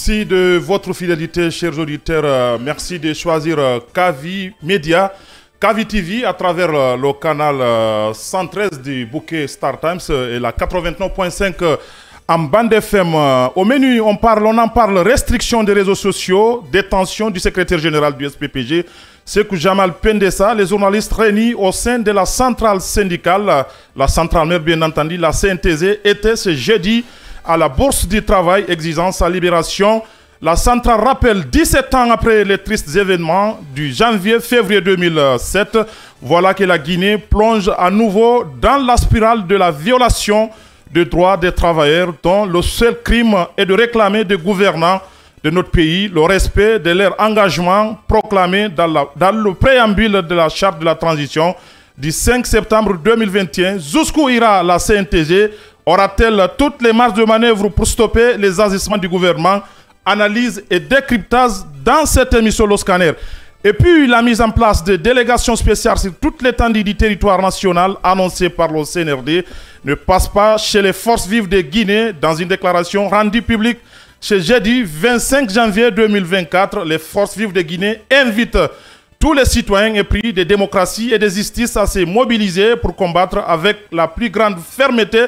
Merci de votre fidélité, chers auditeurs. Merci de choisir Kavi Média, Kavi TV à travers le canal 113 du bouquet Star Times et la 89.5 en bande FM. Au menu, on en parle restriction des réseaux sociaux, détention du secrétaire général du SPPG, Sekou Jamal Pendessa, les journalistes réunis au sein de la centrale syndicale, la centrale mère bien entendu, la CNTZ, était ce jeudi à la Bourse du Travail exigeant sa libération. La centrale rappelle 17 ans après les tristes événements du janvier-février 2007. Voilà que la Guinée plonge à nouveau dans la spirale de la violation des droits des travailleurs, dont le seul crime est de réclamer des gouvernants de notre pays le respect de leur engagement proclamé dans le préambule de la charte de la transition du 5 septembre 2021. Jusqu'où ira la CNTG? Aura-t-elle toutes les marges de manœuvre pour stopper les agissements du gouvernement? Analyse et décryptage dans cette émission Le Scanner. Et puis la mise en place de délégations spéciales sur toute l'étendue du territoire national annoncée par le CNRD ne passe pas chez les forces vives de Guinée. Dans une déclaration rendue publique ce jeudi 25 janvier 2024, les forces vives de Guinée invitent tous les citoyens épris de démocratie et de justice à se mobiliser pour combattre avec la plus grande fermeté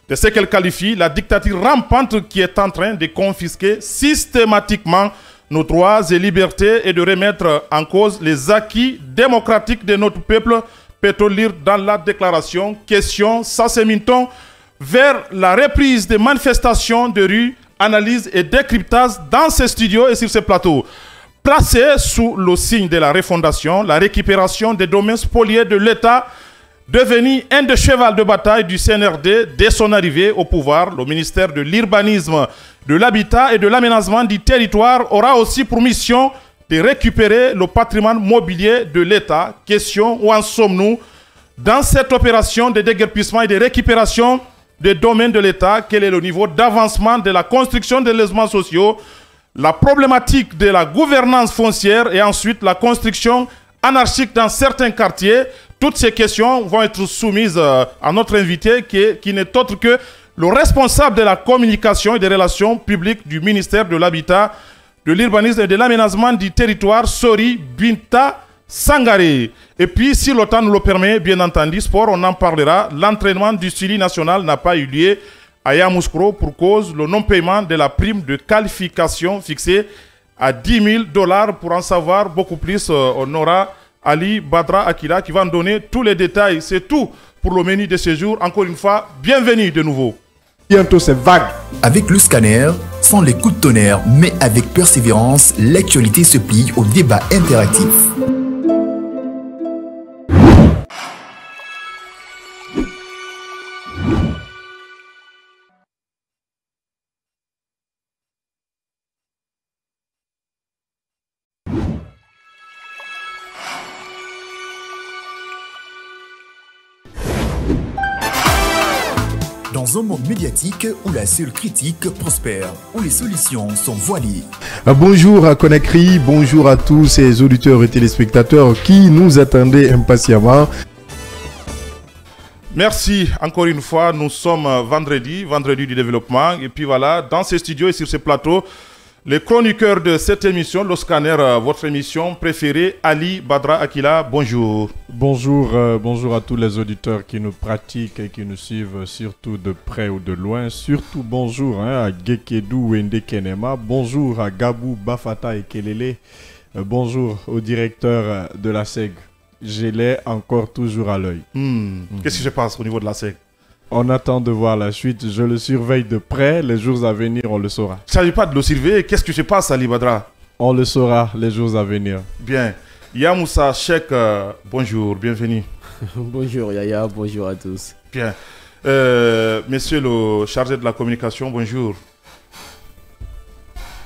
de ce qu'elle qualifie la dictature rampante qui est en train de confisquer systématiquement nos droits et libertés et de remettre en cause les acquis démocratiques de notre peuple. Peut-on lire dans la déclaration? Question, s'achemine-t-on vers la reprise des manifestations de rue? Analyse et décryptage dans ces studios et sur ces plateaux. Placés sous le signe de la refondation, la récupération des domaines spoliés de l'État, devenu un des chevals de bataille du CNRD dès son arrivée au pouvoir, le ministère de l'Urbanisme, de l'Habitat et de l'Aménagement du Territoire aura aussi pour mission de récupérer le patrimoine mobilier de l'État. Question, où en sommes-nous dans cette opération de déguerpissement et de récupération des domaines de l'État? Quel est le niveau d'avancement de la construction des logements sociaux? La problématique de la gouvernance foncière et ensuite la construction anarchique dans certains quartiers. Toutes ces questions vont être soumises à notre invité qui n'est autre que le responsable de la communication et des relations publiques du ministère de l'Habitat, de l'Urbanisme et de l'Aménagement du Territoire, Sori Binta Sangaré. Et puis, si le temps nous le permet, bien entendu, sport, on en parlera. L'entraînement du suivi national n'a pas eu lieu à Yamoussoukro pour cause le non-paiement de la prime de qualification fixée à $10 000. Pour en savoir beaucoup plus, on aura Ali Badra Akila qui va nous donner tous les détails. C'est tout pour le menu de ce jour. Encore une fois, bienvenue de nouveau. Bientôt c'est vague. Avec le scanner, sans les coups de tonnerre, mais avec persévérance, l'actualité se plie au débat interactif. Dans un monde médiatique où la seule critique prospère, où les solutions sont voilées. Bonjour à Conakry, bonjour à tous ces auditeurs et téléspectateurs qui nous attendaient impatiemment. Merci encore une fois, nous sommes vendredi du développement. Et puis voilà, dans ces studios et sur ces plateaux, les chroniqueurs de cette émission, Le Scanner, votre émission préférée, Ali Badra Akila, bonjour. Bonjour à tous les auditeurs qui nous pratiquent et qui nous suivent, surtout de près ou de loin. Surtout bonjour à Gekedou Wende Kenema, bonjour à Gabou Bafata et Kelele, bonjour au directeur de la SEG. Je l'ai encore toujours à l'œil. Qu'est-ce qui se passe au niveau de la SEG? On attend de voir la suite. Je le surveille de près. Les jours à venir, on le saura. Il ne s'agit pas de le surveiller. Qu'est-ce qui se passe, Ali Badra? On le saura les jours à venir. Bien. Yamoussa Cheikh, bonjour, bienvenue. Bonjour Yaya, bonjour à tous. Bien. Monsieur le chargé de la communication, bonjour.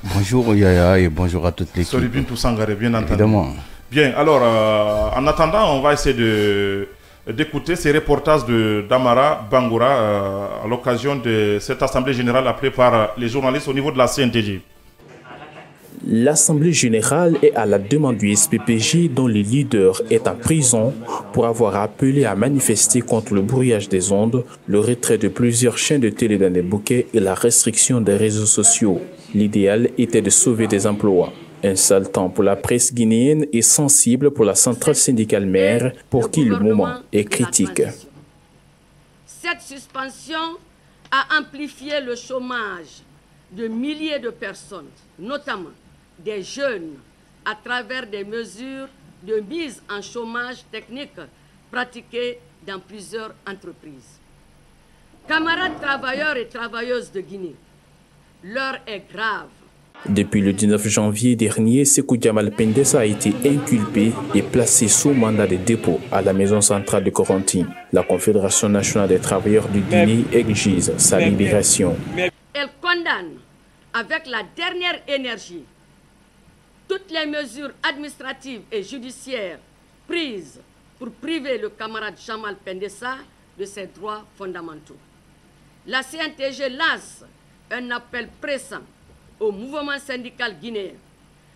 Bonjour Yaya et bonjour à toutes les équipes. Solibine Toussangaré, bien entendu. Évidemment. Bien, alors, en attendant, on va essayer d'écouter ces reportages de Damara Bangoura à l'occasion de cette assemblée générale appelée par les journalistes au niveau de la CNTG. L'Assemblée générale est à la demande du SPPJ dont le leader est en prison pour avoir appelé à manifester contre le brouillage des ondes, le retrait de plusieurs chaînes de télé dans les bouquets et la restriction des réseaux sociaux. L'idéal était de sauver des emplois. Un sale temps pour la presse guinéenne et sensible pour la centrale syndicale mère pour qui le moment est critique. Cette suspension a amplifié le chômage de milliers de personnes, notamment des jeunes, à travers des mesures de mise en chômage technique pratiquées dans plusieurs entreprises. Camarades travailleurs et travailleuses de Guinée, l'heure est grave. Depuis le 19 janvier dernier, Sékou Djamal Pendessa a été inculpé et placé sous mandat de dépôt à la maison centrale de Corentin. La Confédération nationale des travailleurs du Guinée exige sa libération. Elle condamne avec la dernière énergie toutes les mesures administratives et judiciaires prises pour priver le camarade Djamal Pendessa de ses droits fondamentaux. La CNTG lance un appel pressant au mouvement syndical guinéen,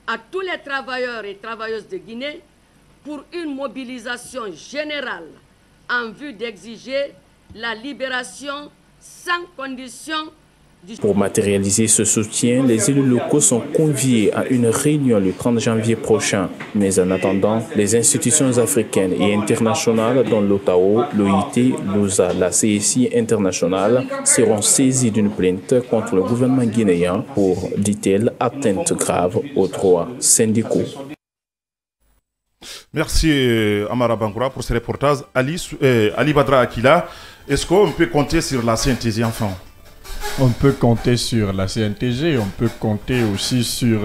à tous les travailleurs et travailleuses de Guinée pour une mobilisation générale en vue d'exiger la libération sans condition. Pour matérialiser ce soutien, les élus locaux sont conviés à une réunion le 30 janvier prochain. Mais en attendant, les institutions africaines et internationales dont l'OTAO, l'OIT, l'OSA, la CSI internationale seront saisies d'une plainte contre le gouvernement guinéen pour, dit-elle, atteinte grave aux droits syndicaux. Merci Amara Bangoura pour ce reportage. Ali Badra Akila, est-ce qu'on peut compter sur la CNTG enfin? On peut compter sur la CNTG, on peut compter aussi sur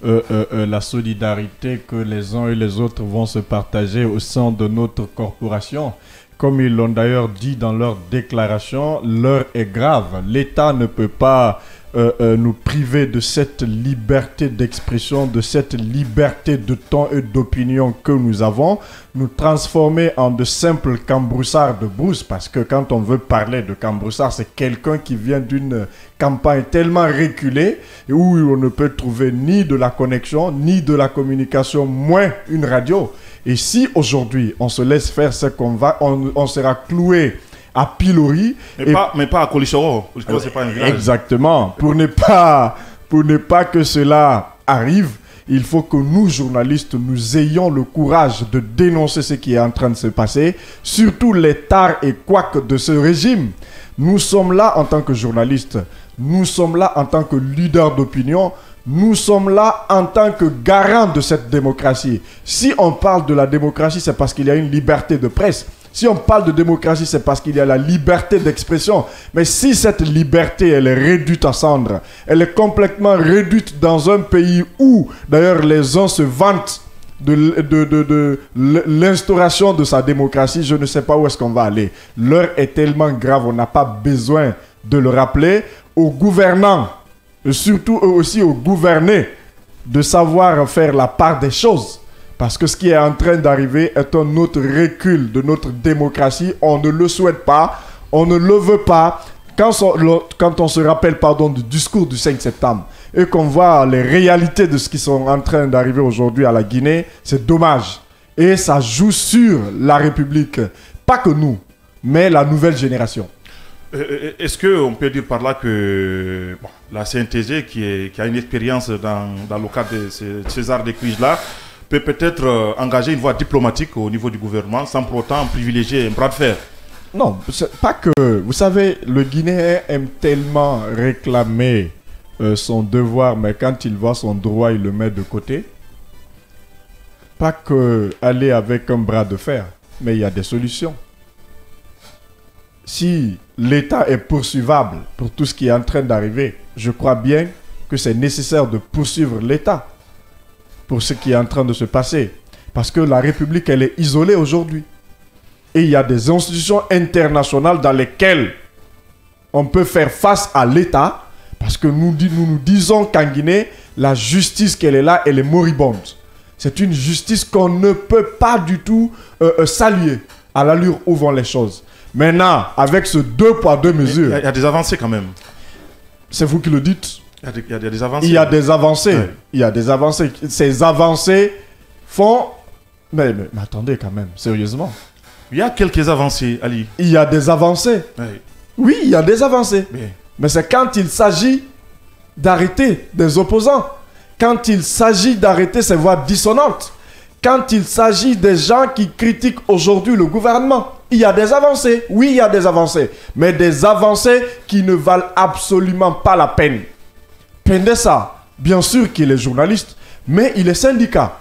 la solidarité que les uns et les autres vont se partager au sein de notre corporation. Comme ils l'ont d'ailleurs dit dans leur déclaration, l'heure est grave. L'État ne peut pas nous priver de cette liberté d'expression, de cette liberté de ton et d'opinion que nous avons, nous transformer en de simples cambroussards de brousse, parce que quand on veut parler de cambroussard, c'est quelqu'un qui vient d'une campagne tellement reculée où on ne peut trouver ni de la connexion, ni de la communication, moins une radio. Et si aujourd'hui on se laisse faire ce qu'on va, on sera cloué à pilori. Mais pas à Kolichoro. Kolichoro, c'est pas un village. Exactement. Pour ne pas que cela arrive, il faut que nous, journalistes, nous ayons le courage de dénoncer ce qui est en train de se passer, surtout les tares et couacs de ce régime. Nous sommes là en tant que journalistes, nous sommes là en tant que leaders d'opinion, nous sommes là en tant que garants de cette démocratie. Si on parle de la démocratie, c'est parce qu'il y a une liberté de presse. Si on parle de démocratie, c'est parce qu'il y a la liberté d'expression. Mais si cette liberté, elle est réduite à cendres, elle est complètement réduite dans un pays où, d'ailleurs, les gens se vantent de l'instauration de sa démocratie, je ne sais pas où est-ce qu'on va aller. L'heure est tellement grave, on n'a pas besoin de le rappeler aux gouvernants, et surtout eux aussi aux gouvernés, de savoir faire la part des choses. Parce que ce qui est en train d'arriver est un autre recul de notre démocratie. On ne le souhaite pas, on ne le veut pas. Quand on se rappelle du discours du 5 septembre et qu'on voit les réalités de ce qui sont en train d'arriver aujourd'hui à la Guinée, c'est dommage. Et ça joue sur la République. Pas que nous, mais la nouvelle génération. Est-ce qu'on peut dire par là que la CNTG, qui a une expérience dans le cadre de ces arts de crise-là, peut-être engager une voie diplomatique au niveau du gouvernement sans pour autant privilégier un bras de fer? Non, pas que. Vous savez, le Guinéen aime tellement réclamer son devoir, mais quand il voit son droit, il le met de côté. Pas que aller avec un bras de fer, mais il y a des solutions. Si l'État est poursuivable pour tout ce qui est en train d'arriver, je crois bien que c'est nécessaire de poursuivre l'État pour ce qui est en train de se passer. Parce que la République, elle est isolée aujourd'hui. Et il y a des institutions internationales dans lesquelles on peut faire face à l'État. Parce que nous disons qu'en Guinée, la justice qu'elle est là, elle est moribonde. C'est une justice qu'on ne peut pas du tout saluer à l'allure où vont les choses. Maintenant, avec ce 2 poids 2 mesures... Il y a des avancées quand même. C'est vous qui le dites. Il y a des avancées. Il y a des avancées. Ouais. Il y a des avancées. Ces avancées font... Mais attendez quand même, sérieusement. Il y a quelques avancées, Ali. Il y a des avancées. Ouais. Oui, il y a des avancées. Mais Mais c'est quand il s'agit d'arrêter des opposants. Quand il s'agit d'arrêter ces voix dissonantes. Quand il s'agit des gens qui critiquent aujourd'hui le gouvernement. Il y a des avancées. Oui, il y a des avancées. Mais des avancées qui ne valent absolument pas la peine. Pendessa, bien sûr qu'il est journaliste, mais il est syndicat.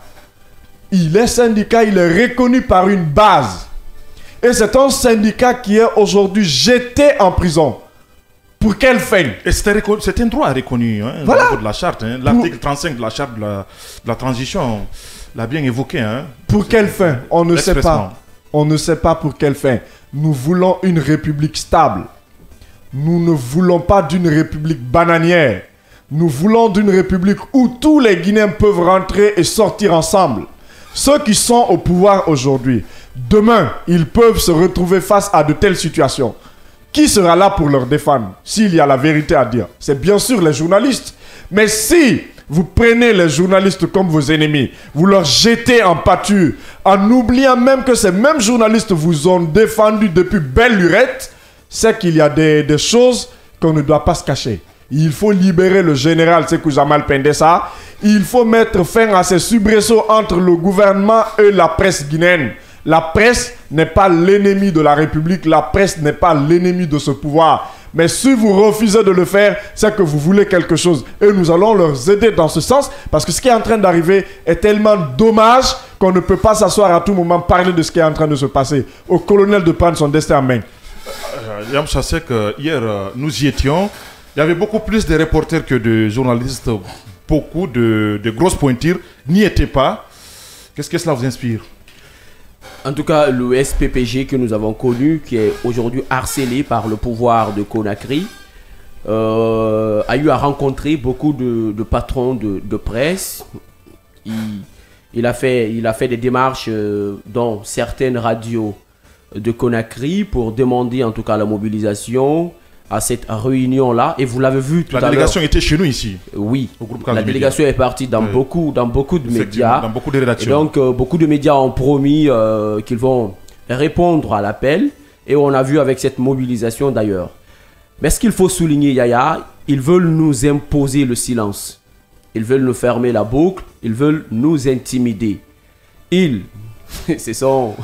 Il est syndicat, il est reconnu par une base. Et c'est un syndicat qui est aujourd'hui jeté en prison. Pour quelle fin? Et c'est un droit reconnu hein, Voilà. au niveau de la charte. Hein. L'article 35 de la charte de la transition l'a bien évoqué. Hein. Pour quelle fin? On ne sait Expressement. pas. On ne sait pas pour quelle fin. Nous voulons une république stable. Nous ne voulons pas d'une république bananière. Nous voulons d'une république où tous les Guinéens peuvent rentrer et sortir ensemble. Ceux qui sont au pouvoir aujourd'hui, demain, ils peuvent se retrouver face à de telles situations. Qui sera là pour leur défendre s'il y a la vérité à dire? C'est bien sûr les journalistes. Mais si vous prenez les journalistes comme vos ennemis, vous leur jetez en pâture, en oubliant même que ces mêmes journalistes vous ont défendu depuis belle lurette, c'est qu'il y a des choses qu'on ne doit pas se cacher. Il faut libérer le général Sékou Jamal Pendessa. Il faut mettre fin à ces soubresauts entre le gouvernement et la presse guinéenne. La presse n'est pas l'ennemi de la République. La presse n'est pas l'ennemi de ce pouvoir. Mais si vous refusez de le faire, c'est que vous voulez quelque chose. Et nous allons leur aider dans ce sens. Parce que ce qui est en train d'arriver est tellement dommage qu'on ne peut pas s'asseoir à tout moment parler de ce qui est en train de se passer. Au colonel de prendre son destin en main. Yam Chassek, hier, nous y étions. Il y avait beaucoup plus de reporters que de journalistes. Beaucoup de grosses pointures n'y étaient pas. Qu'est-ce que cela vous inspire? En tout cas, le SPPG que nous avons connu, qui est aujourd'hui harcelé par le pouvoir de Conakry, a eu à rencontrer beaucoup de patrons de presse. Il a fait des démarches dans certaines radios de Conakry pour demander en tout cas la mobilisation à cette réunion-là. Et vous l'avez vu tout à l'heure. La délégation était chez nous ici. Oui, au groupe la délégation est partie dans, beaucoup de médias. Dans beaucoup de rédactions. Et donc, beaucoup de médias ont promis qu'ils vont répondre à l'appel. Et on a vu avec cette mobilisation d'ailleurs. Mais ce qu'il faut souligner, Yaya, ils veulent nous imposer le silence. Ils veulent nous fermer la boucle. Ils veulent nous intimider. Ce sont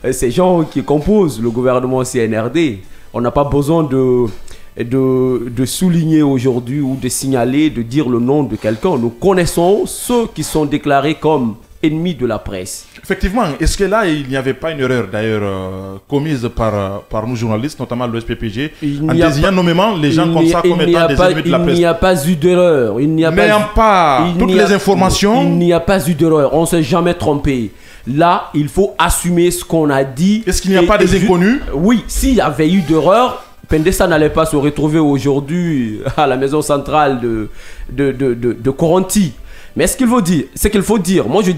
ces gens qui composent le gouvernement CNRD. On n'a pas besoin de souligner aujourd'hui ou de signaler, de dire le nom de quelqu'un. Nous connaissons ceux qui sont déclarés comme ennemis de la presse. Effectivement, est-ce que là, il n'y avait pas une erreur d'ailleurs commise par nous journalistes, notamment le SPPG, en désignant nommément les gens comme ça comme étant des ennemis de la presse? Il n'y a pas eu d'erreur. N'ayant pas toutes les informations... Il n'y a pas eu d'erreur. On ne s'est jamais trompé. Là, il faut assumer ce qu'on a dit. Est-ce qu'il n'y a pas des inconnus? Oui, s'il y avait eu d'erreur, Pendessa n'allait pas se retrouver aujourd'hui à la maison centrale de Coronti. Mais ce qu'il faut dire, moi je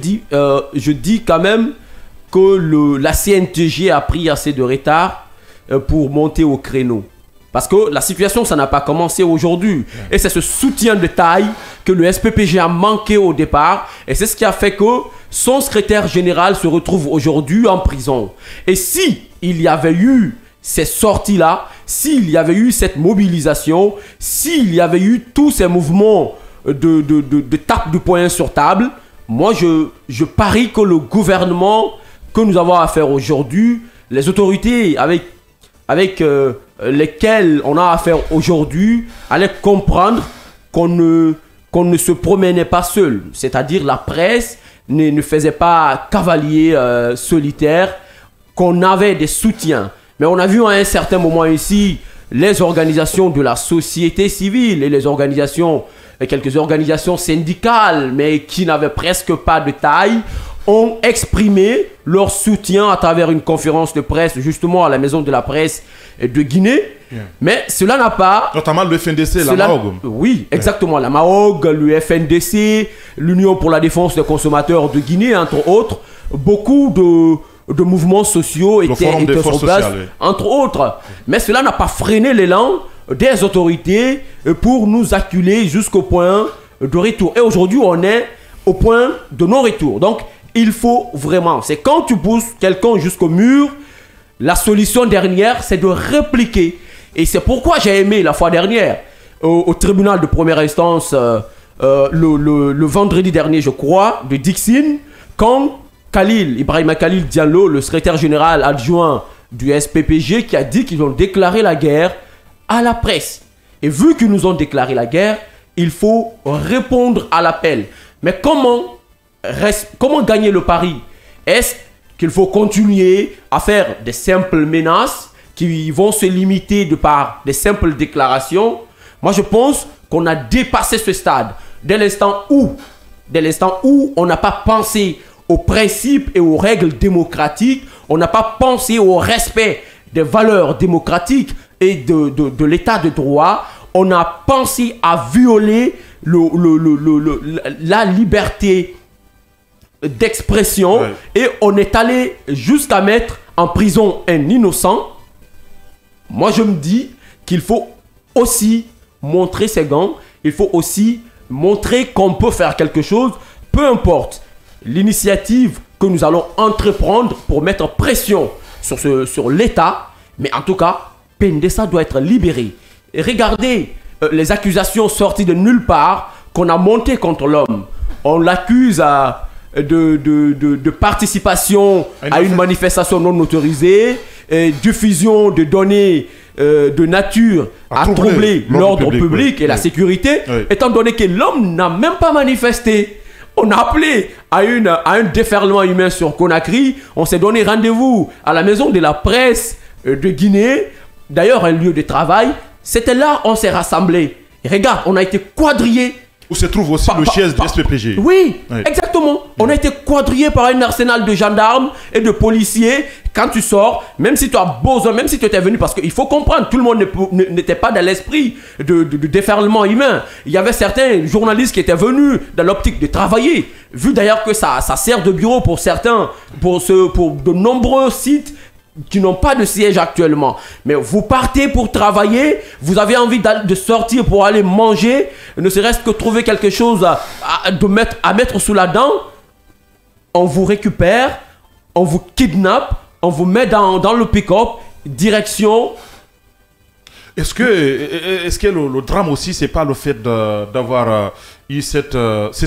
dis quand même que la CNTG a pris assez de retard pour monter au créneau. Parce que la situation, ça n'a pas commencé aujourd'hui. Et c'est ce soutien de taille que le SPPG a manqué au départ. Et c'est ce qui a fait que son secrétaire général se retrouve aujourd'hui en prison. Et si il y avait eu ces sorties-là, s'il y avait eu cette mobilisation, s'il y avait eu tous ces mouvements de tape de poing sur table, moi je parie que le gouvernement que nous avons à faire aujourd'hui, les autorités avec lesquelles on a affaire aujourd'hui, allaient comprendre qu'on ne se promenait pas seul. C'est-à-dire la presse ne faisait pas cavalier solitaire, qu'on avait des soutiens. Mais on a vu à un certain moment ici les organisations de la société civile et quelques organisations syndicales, mais qui n'avaient presque pas de taille, ont exprimé leur soutien à travers une conférence de presse, justement à la maison de la presse de Guinée. Mais cela n'a pas... Notamment le FNDC, la MAOG. Oui, exactement. La MAOG, le FNDC, l'Union pour la défense des consommateurs de Guinée, entre autres. Beaucoup de mouvements sociaux étaient sur place, entre autres. Mais cela n'a pas freiné l'élan des autorités pour nous acculer jusqu'au point de retour. Et aujourd'hui, on est au point de non-retour. Donc, il faut vraiment, c'est quand tu pousses quelqu'un jusqu'au mur, la solution dernière, c'est de répliquer. Et c'est pourquoi j'ai aimé la fois dernière, au tribunal de première instance, le vendredi dernier, je crois, de Dixine, quand Ibrahima Khalil Diallo, le secrétaire général adjoint du SPPG, qui a dit qu'ils ont déclaré la guerre à la presse. Et vu qu'ils nous ont déclaré la guerre, il faut répondre à l'appel. Mais comment gagner le pari? Est-ce qu'il faut continuer à faire des simples menaces qui vont se limiter de par des simples déclarations? Moi, je pense qu'on a dépassé ce stade. Dès l'instant où on n'a pas pensé aux principes et aux règles démocratiques, on n'a pas pensé au respect des valeurs démocratiques et de l'état de droit, on a pensé à violer la liberté d'expression, ouais. Et on est allé jusqu'à mettre en prison un innocent. Moi, je me dis qu'il faut aussi montrer ses gants, il faut aussi montrer qu'on peut faire quelque chose, peu importe l'initiative que nous allons entreprendre pour mettre pression sur l'État, mais en tout cas, Pendessa doit être libéré. Et regardez les accusations sorties de nulle part qu'on a montées contre l'homme. On l'accuse de participation à une manifestation non autorisée, diffusion de données de nature à troubler l'ordre public et la sécurité, étant donné que l'homme n'a même pas manifesté. On a appelé à un déferlement humain sur Conakry. On s'est donné rendez-vous à la maison de la presse de Guinée, d'ailleurs un lieu de travail. C'était là on s'est rassemblés. Et regarde, on a été quadrillés. Où se trouve aussi le siège du SPPG. Oui, exactement. On a été quadrillés par un arsenal de gendarmes et de policiers. Quand tu sors, même si tu as besoin, même si tu étais venu, parce qu'il faut comprendre, tout le monde n'était pas dans l'esprit de déferlement humain. Il y avait certains journalistes qui étaient venus dans l'optique de travailler. Vu d'ailleurs que ça sert de bureau pour certains, pour de nombreux sites qui n'ont pas de siège actuellement. Mais vous partez pour travailler, vous avez envie de sortir pour aller manger, ne serait-ce que trouver quelque chose à mettre sous la dent, on vous récupère, on vous kidnappe, on vous met dans le pick-up, direction... Est-ce que le drame aussi, c'est pas le fait d'avoir eu ces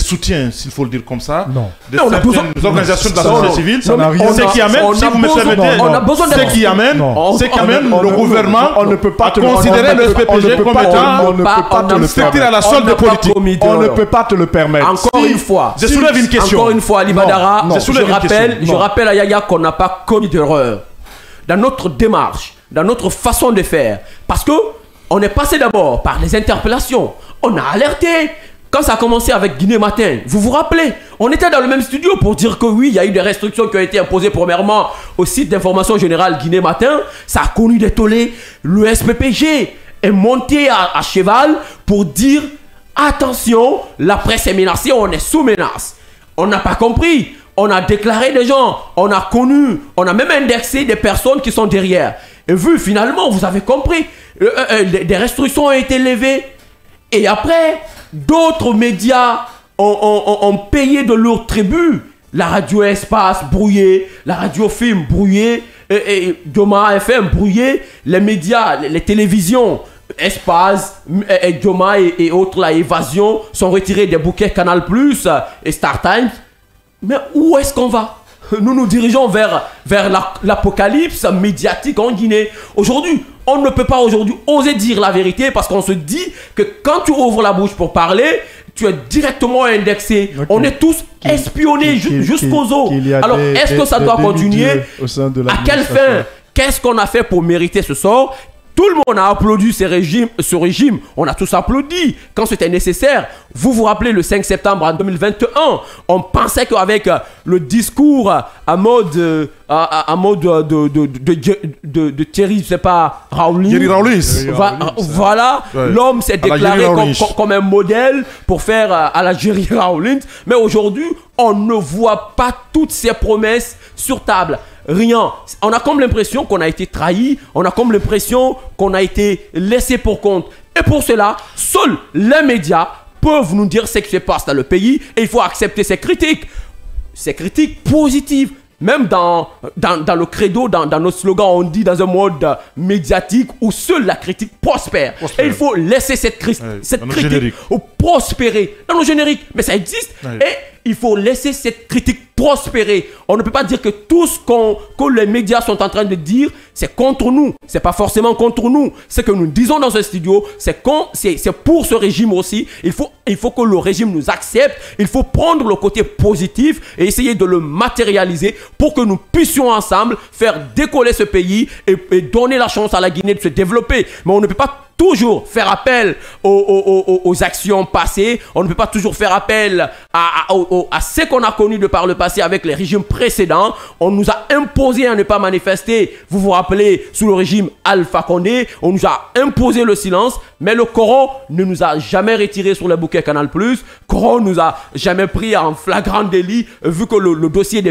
soutiens, s'il faut le dire comme ça, de certaines organisations de la société civile, ce qui amène, si vous me permettez, ce qui amène le gouvernement à considérer le SPPG comme étant un secteur à la solde politique. On ne peut pas te le permettre. Encore une fois, je soulève une question. Encore une fois, Ali Badara, je rappelle à Yaya qu'on n'a pas commis d'erreur dans notre démarche, dans notre façon de faire. Parce que on est passé d'abord par les interpellations. On a alerté. Quand ça a commencé avec Guinée Matin, vous vous rappelez, on était dans le même studio pour dire que oui, il y a eu des restrictions qui ont été imposées premièrement au site d'information générale Guinée Matin. Ça a connu des tollés. Le SPPG est monté à cheval pour dire attention, la presse est menacée, on est sous menace. On n'a pas compris. On a déclaré des gens, on a connu, on a même indexé des personnes qui sont derrière. Et vu, finalement, vous avez compris, des restrictions ont été levées. Et après, d'autres médias ont payé de lourds tributs. La radio Espace brouillée, la radio Film brouillée, et Doma FM brouillée, les médias, les télévisions, Espace, Doma et autres, la Évasion, sont retirés des bouquets Canal+, et Star Times. Mais où est-ce qu'on va? Nous nous dirigeons vers l'apocalypse médiatique en Guinée. Aujourd'hui, on ne peut pas oser dire la vérité parce qu'on se dit que quand tu ouvres la bouche pour parler, tu es directement indexé. Okay. On est tous espionnés jusqu'aux os. Alors, est-ce que ça doit continuer? À quelle fin? Qu'est-ce qu'on a fait pour mériter ce sort? Tout le monde a applaudi ce régime. On a tous applaudi quand c'était nécessaire. Vous vous rappelez le 5 septembre en 2021, on pensait qu'avec le discours à mode de Thierry, je sais pas, Rawlings. Voilà, ouais. L'homme s'est déclaré comme un modèle pour faire à la Jerry Rawlings. Mais aujourd'hui, on ne voit pas toutes ces promesses sur table. rien. On a comme l'impression qu'on a été trahi, on a comme l'impression qu'on a été laissé pour compte. Et pour cela, seuls les médias peuvent nous dire ce qui se passe dans le pays et il faut accepter ces critiques positives. Même dans le credo, dans nos slogans, on dit dans un mode médiatique où seule la critique prospère. Et il faut laisser cette critique prospérer dans nos génériques. Mais ça existe. Et il faut laisser cette critique prospérer. On ne peut pas dire que tout ce que les médias sont en train de dire, c'est contre nous. C'est pas forcément contre nous. Ce que nous disons dans ce studio, c'est pour ce régime aussi. Il faut que le régime nous accepte. Il faut prendre le côté positif et essayer de le matérialiser pour que nous puissions ensemble faire décoller ce pays et donner la chance à la Guinée de se développer. Mais on ne peut pas toujours faire appel aux actions passées. On ne peut pas toujours faire appel à ce qu'on a connu de par le passé avec les régimes précédents. On nous a imposé à ne pas manifester. Vous vous rappelez, sous le régime Alpha Condé, on nous a imposé le silence. Mais le Coran ne nous a jamais retiré sur le bouquet Canal+. Coran nous a jamais pris en flagrant délit. Vu que le dossier de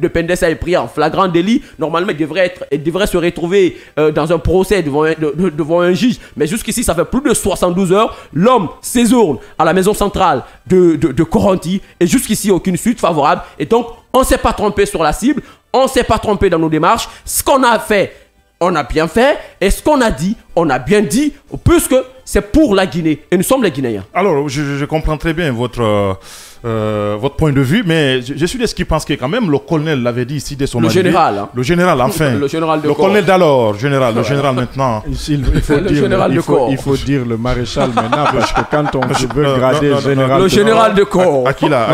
Pendessa est pris en flagrant délit, normalement il devrait se retrouver dans un procès devant un juge. Mais jusqu'ici, ça fait plus de 72 heures. L'homme séjourne à la maison centrale de Coronti. Et jusqu'ici, aucune suite favorable. Et donc, on ne s'est pas trompé sur la cible. On ne s'est pas trompé dans nos démarches. Ce qu'on a fait, on a bien fait. Et ce qu'on a dit, on a bien dit. Puisque c'est pour la Guinée. Et nous sommes les Guinéens. Alors, je comprends très bien votre point de vue, mais je suis de ce qui pense que quand même le colonel l'avait dit ici dès son arrivée. Général. Hein. Le général, enfin. Le général de corps. Le colonel d'alors, général. Le général maintenant. Il faut dire le maréchal maintenant, parce que quand on veut grader général... Le général de corps. Akila,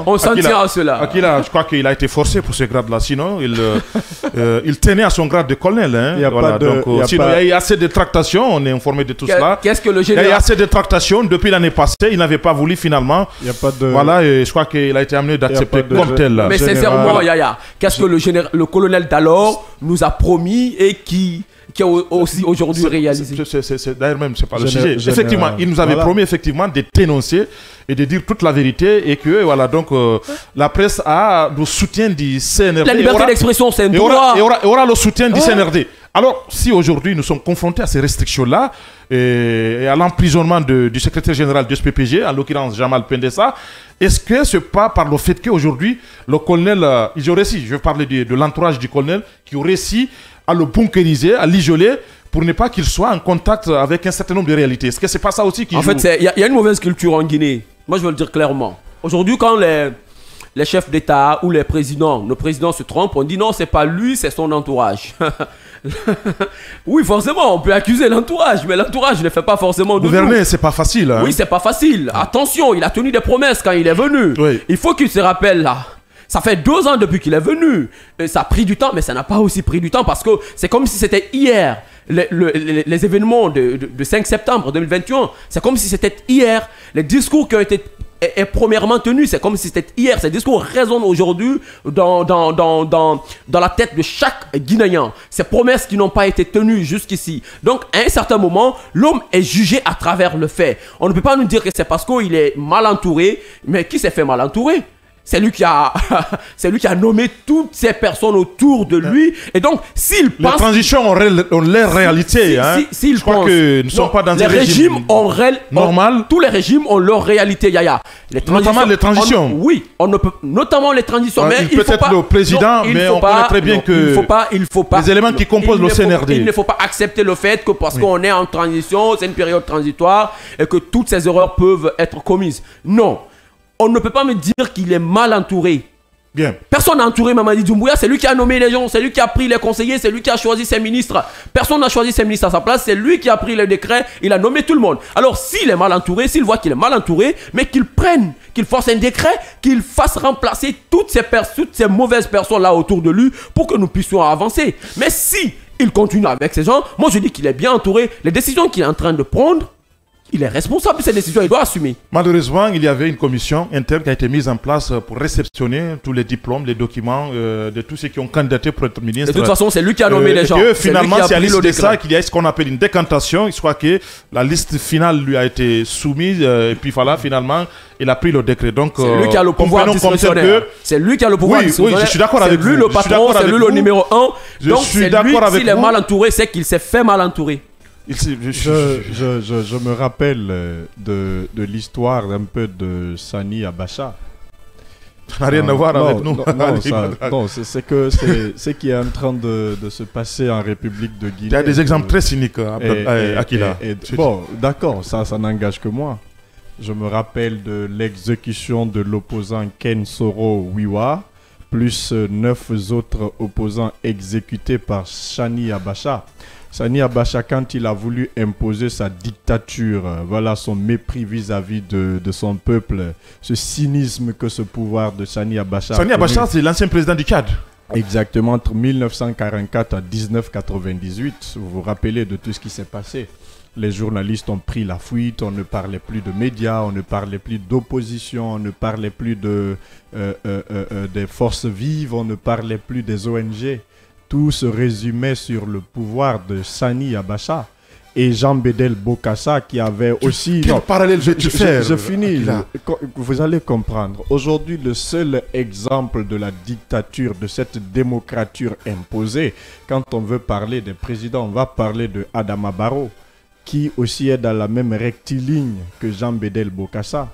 on s'en tient à cela. Akila, je crois qu'il a été forcé pour ce grade-là, sinon il tenait à son grade de colonel. Hein. Il y a assez de tractations, on est informé de tout cela. Qu'est-ce que le général... Il y a assez de tractations depuis l'année passée, il n'avait pas voulu finalement... Il n'y a pas de... Voilà, et je crois qu'il a été amené d'accepter comme tel. Mais sincèrement, Yaya, qu'est-ce que le colonel d'alors nous a promis et qui a aussi aujourd'hui réalisé? D'ailleurs même, c'est pas le sujet. Effectivement, il nous avait promis effectivement de dénoncer et de dire toute la vérité et que voilà, donc la presse a le soutien du CNRD. La liberté d'expression, c'est un droit. Et aura le soutien du CNRD. Alors, si aujourd'hui nous sommes confrontés à ces restrictions-là et à l'emprisonnement du secrétaire général du SPPG, en l'occurrence Jamal Pendessa, est-ce que ce n'est pas par le fait qu'aujourd'hui le colonel, ils ont réussi, je vais parler de l'entourage du colonel, qui ont réussi à le bunkériser, à l'isoler, pour ne pas qu'il soit en contact avec un certain nombre de réalités? Est-ce que c'est pas ça aussi qui joue? En fait, il y a une mauvaise culture en Guinée. Moi, je veux le dire clairement. Aujourd'hui, quand les chefs d'État ou les présidents, nos présidents se trompent, on dit non, c'est pas lui, c'est son entourage. Oui, forcément, on peut accuser l'entourage, mais l'entourage ne fait pas forcément de gouverner, c'est pas facile. Hein. Oui, c'est pas facile. Attention, il a tenu des promesses quand il est venu. Oui. Il faut qu'il se rappelle là. Ça fait 2 ans depuis qu'il est venu. Et ça a pris du temps, mais ça n'a pas aussi pris du temps parce que c'est comme si c'était hier. Les événements de 5 septembre 2021, c'est comme si c'était hier. Les discours qui ont été premièrement tenus, c'est comme si c'était hier. Ces discours résonnent aujourd'hui dans la tête de chaque Guinéen. Ces promesses qui n'ont pas été tenues jusqu'ici. Donc, à un certain moment, l'homme est jugé à travers le fait. On ne peut pas nous dire que c'est parce qu'il est mal entouré. Mais qui s'est fait mal entourer? C'est lui qui a nommé toutes ces personnes autour de lui. Et donc, s'il pense... Les transitions ont leur réalité. Je crois que nous ne sommes pas dans un régime normal. Tous les régimes ont leur réalité, Yaya. Notamment les transitions. Oui, on ne peut, notamment les transitions. Mais peut-être le président, mais on connaît très bien que... Il faut pas. Les éléments qui composent le CNRD. Il ne faut pas accepter le fait que parce qu'on est en transition, c'est une période transitoire, et que toutes ces erreurs peuvent être commises. Non. On ne peut pas me dire qu'il est mal entouré. Bien. Personne n'a entouré Mamadi Doumbouya, c'est lui qui a nommé les gens, c'est lui qui a pris les conseillers, c'est lui qui a choisi ses ministres. Personne n'a choisi ses ministres à sa place, c'est lui qui a pris les décrets, il a nommé tout le monde. Alors s'il est mal entouré, s'il voit qu'il est mal entouré, mais qu'il fasse un décret, qu'il fasse remplacer toutes ces mauvaises personnes là autour de lui pour que nous puissions avancer. Mais si il continue avec ces gens, moi je dis qu'il est bien entouré. Les décisions qu'il est en train de prendre, Il est responsable de cette décision, il doit assumer. Malheureusement, il y avait une commission interne qui a été mise en place pour réceptionner tous les diplômes, les documents de tous ceux qui ont candidaté pour être ministre. De toute façon, c'est lui qui a nommé les gens. Finalement, c'est à l'issue de ça qu'il y a ce qu'on appelle une décantation. Je crois que la liste finale lui a été soumise et puis voilà, finalement, il a pris le décret. Donc, c'est lui qui a le pouvoir discrétionnaire. C'est lui qui a le pouvoir discrétionnaire. Oui, je suis d'accord avec vous. C'est lui le patron, c'est lui le numéro 1. Donc, c'est lui, s'il est mal entouré, c'est qu'il s'est fait mal entourer. Je me rappelle de l'histoire un peu de Sani Abacha. Ça n'a rien à voir avec nous. Non, c'est ce qui est en train de se passer en République de Guinée. Il y a des exemples très cyniques, Akila. Bon, d'accord, ça n'engage que moi. Je me rappelle de l'exécution de l'opposant Ken Soro Wiwa, plus 9 autres opposants exécutés par Sani Abacha. Sani Abacha, quand il a voulu imposer sa dictature, voilà son mépris vis-à-vis de son peuple, ce cynisme que ce pouvoir de Sani Abacha... Sani Abacha, c'est l'ancien président du Tchad. Exactement, entre 1944 à 1998. Vous vous rappelez de tout ce qui s'est passé. Les journalistes ont pris la fuite, on ne parlait plus de médias, on ne parlait plus d'opposition, on ne parlait plus des forces vives, on ne parlait plus des ONG. Tout se résumait sur le pouvoir de Sani Abacha et Jean Bédel Bokassa qui avait aussi... Quel parallèle vais-tu faire? Je finis, vous allez comprendre. Aujourd'hui, le seul exemple de la dictature, de cette démocrature imposée, quand on veut parler des présidents, on va parler de Adama Barrow, qui aussi est dans la même rectiligne que Jean Bédel Bokassa.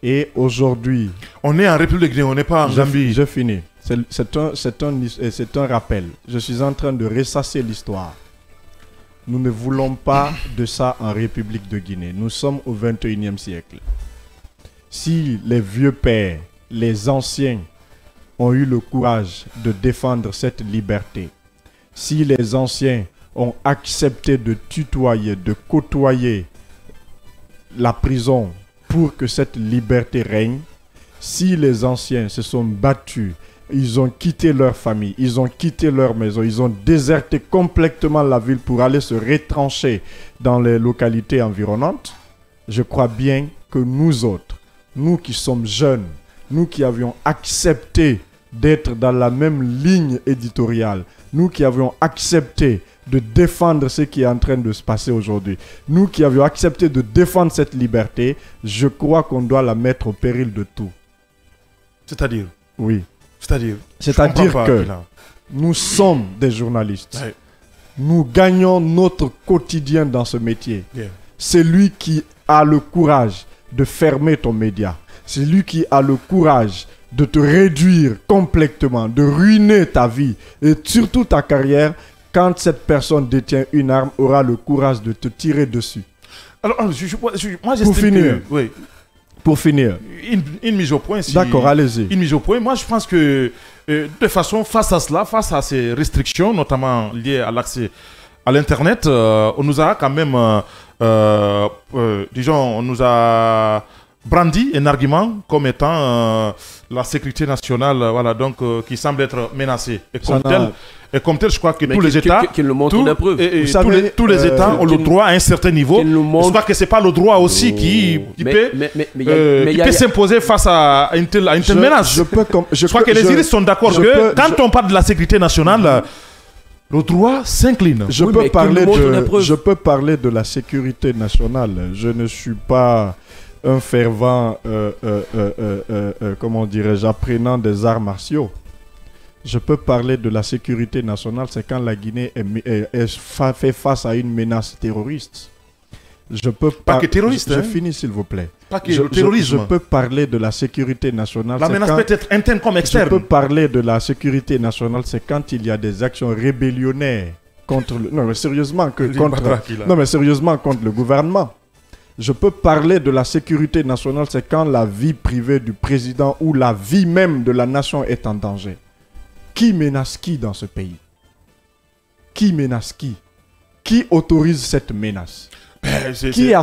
Et aujourd'hui... On est en République Guinée, on n'est pas en Gambie. Je finis. C'est un rappel. Je suis en train de ressasser l'histoire. Nous ne voulons pas de ça en République de Guinée. Nous sommes au 21e siècle. Si les vieux pères, les anciens ont eu le courage de défendre cette liberté, si les anciens ont accepté de tutoyer, de côtoyer la prison pour que cette liberté règne, si les anciens se sont battus, ils ont quitté leur famille, ils ont quitté leur maison, ils ont déserté complètement la ville pour aller se retrancher dans les localités environnantes, je crois bien que nous autres, nous qui sommes jeunes, nous qui avions accepté d'être dans la même ligne éditoriale, nous qui avions accepté de défendre ce qui est en train de se passer aujourd'hui, nous qui avions accepté de défendre cette liberté, je crois qu'on doit la mettre au péril de tout. C'est-à-dire? Oui. C'est-à-dire que nous sommes des journalistes. Ouais. Nous gagnons notre quotidien dans ce métier. Yeah. C'est lui qui a le courage de fermer ton média. C'est lui qui a le courage de te réduire complètement, de ruiner ta vie et surtout ta carrière. Quand cette personne détient une arme, aura le courage de te tirer dessus. Alors, moi, pour finir, oui. Pour finir, une mise au point. D'accord, allez-y. Une mise au point. Moi, je pense que de façon, face à cela, face à ces restrictions, notamment liées à l'accès à l'Internet, on nous a quand même, disons, on nous a brandi un argument comme étant la sécurité nationale, voilà, donc qui semble être menacée. Et comme tel, je crois que tous les États, tous les États ont le droit à un certain niveau. Je crois que c'est pas le droit aussi qui peut s'imposer face à une telle menace. Je crois que les juristes sont d'accord que quand on parle de la sécurité nationale, le droit s'incline. Je peux parler de la sécurité nationale. Je ne suis pas un fervent, comment dirais-je, apprenant des arts martiaux. Je peux parler de la sécurité nationale, c'est quand la Guinée fait face à une menace terroriste. Je peux pas que terroriste. Je finis s'il vous plaît. Pas que le terrorisme. Je peux parler de la sécurité nationale. La menace peut être interne comme externe. Je peux parler de la sécurité nationale, c'est quand il y a des actions rébellionnaires contre le... Non mais sérieusement, contre le gouvernement. Je peux parler de la sécurité nationale, c'est quand la vie privée du président ou la vie même de la nation est en danger. Qui menace qui dans ce pays? Qui menace qui? Qui autorise cette menace? Qui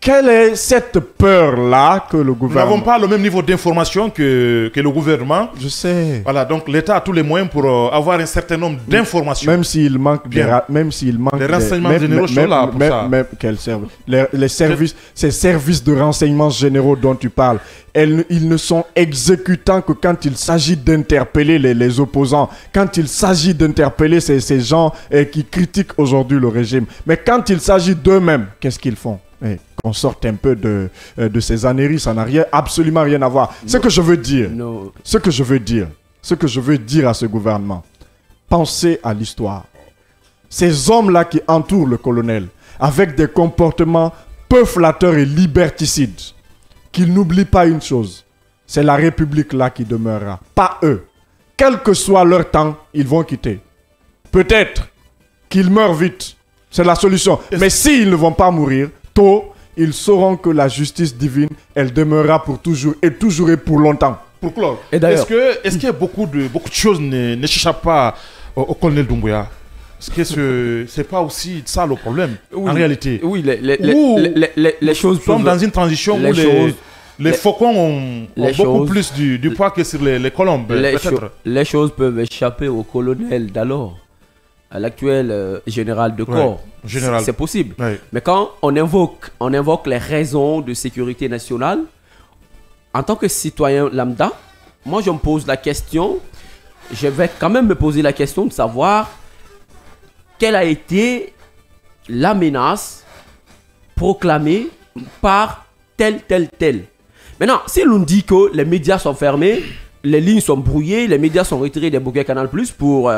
quelle est cette peur-là que le Nous gouvernement... n'avons pas le même niveau d'information que le gouvernement. Je sais. Voilà, donc l'État a tous les moyens pour avoir un certain nombre d'informations. Même s'il manque des renseignements généraux sont là pour ça. Quels services? Les services, ces services de renseignements généraux dont tu parles, ils ne sont exécutants que quand il s'agit d'interpeller les opposants, quand il s'agit d'interpeller ces gens qui critiquent aujourd'hui le régime. Mais quand il s'agit d'eux-mêmes, qu'est-ce qu'ils font? Qu'on sorte un peu de ces âneries, ça n'a absolument rien à voir. Ce que je veux dire, ce que je veux dire à ce gouvernement, pensez à l'histoire. Ces hommes-là qui entourent le colonel, avec des comportements peu flatteurs et liberticides, qu'ils n'oublient pas une chose, c'est la République là qui demeurera, pas eux. Quel que soit leur temps, ils vont quitter. Peut-être qu'ils meurent vite, c'est la solution. Mais s'ils ne vont pas mourir, tôt, ils sauront que la justice divine, elle demeurera pour toujours et pour longtemps. Pour clore, est-ce que beaucoup de choses n'échappent pas au colonel Doumbouya? Est-ce que c'est pas aussi ça le problème, en réalité? Oui, les choses sont dans une transition où les faucons ont beaucoup plus du poids que sur les colombes. Les choses peuvent échapper au colonel d'alors, à l'actuel général de corps. C'est possible. Ouais. Mais quand on invoque les raisons de sécurité nationale, en tant que citoyen lambda, moi je me pose la question, je vais quand même me poser la question de savoir quelle a été la menace proclamée par tel. Maintenant, si l'on dit que les médias sont fermés, les lignes sont brouillées, les médias sont retirés des bouquets Canal+, pour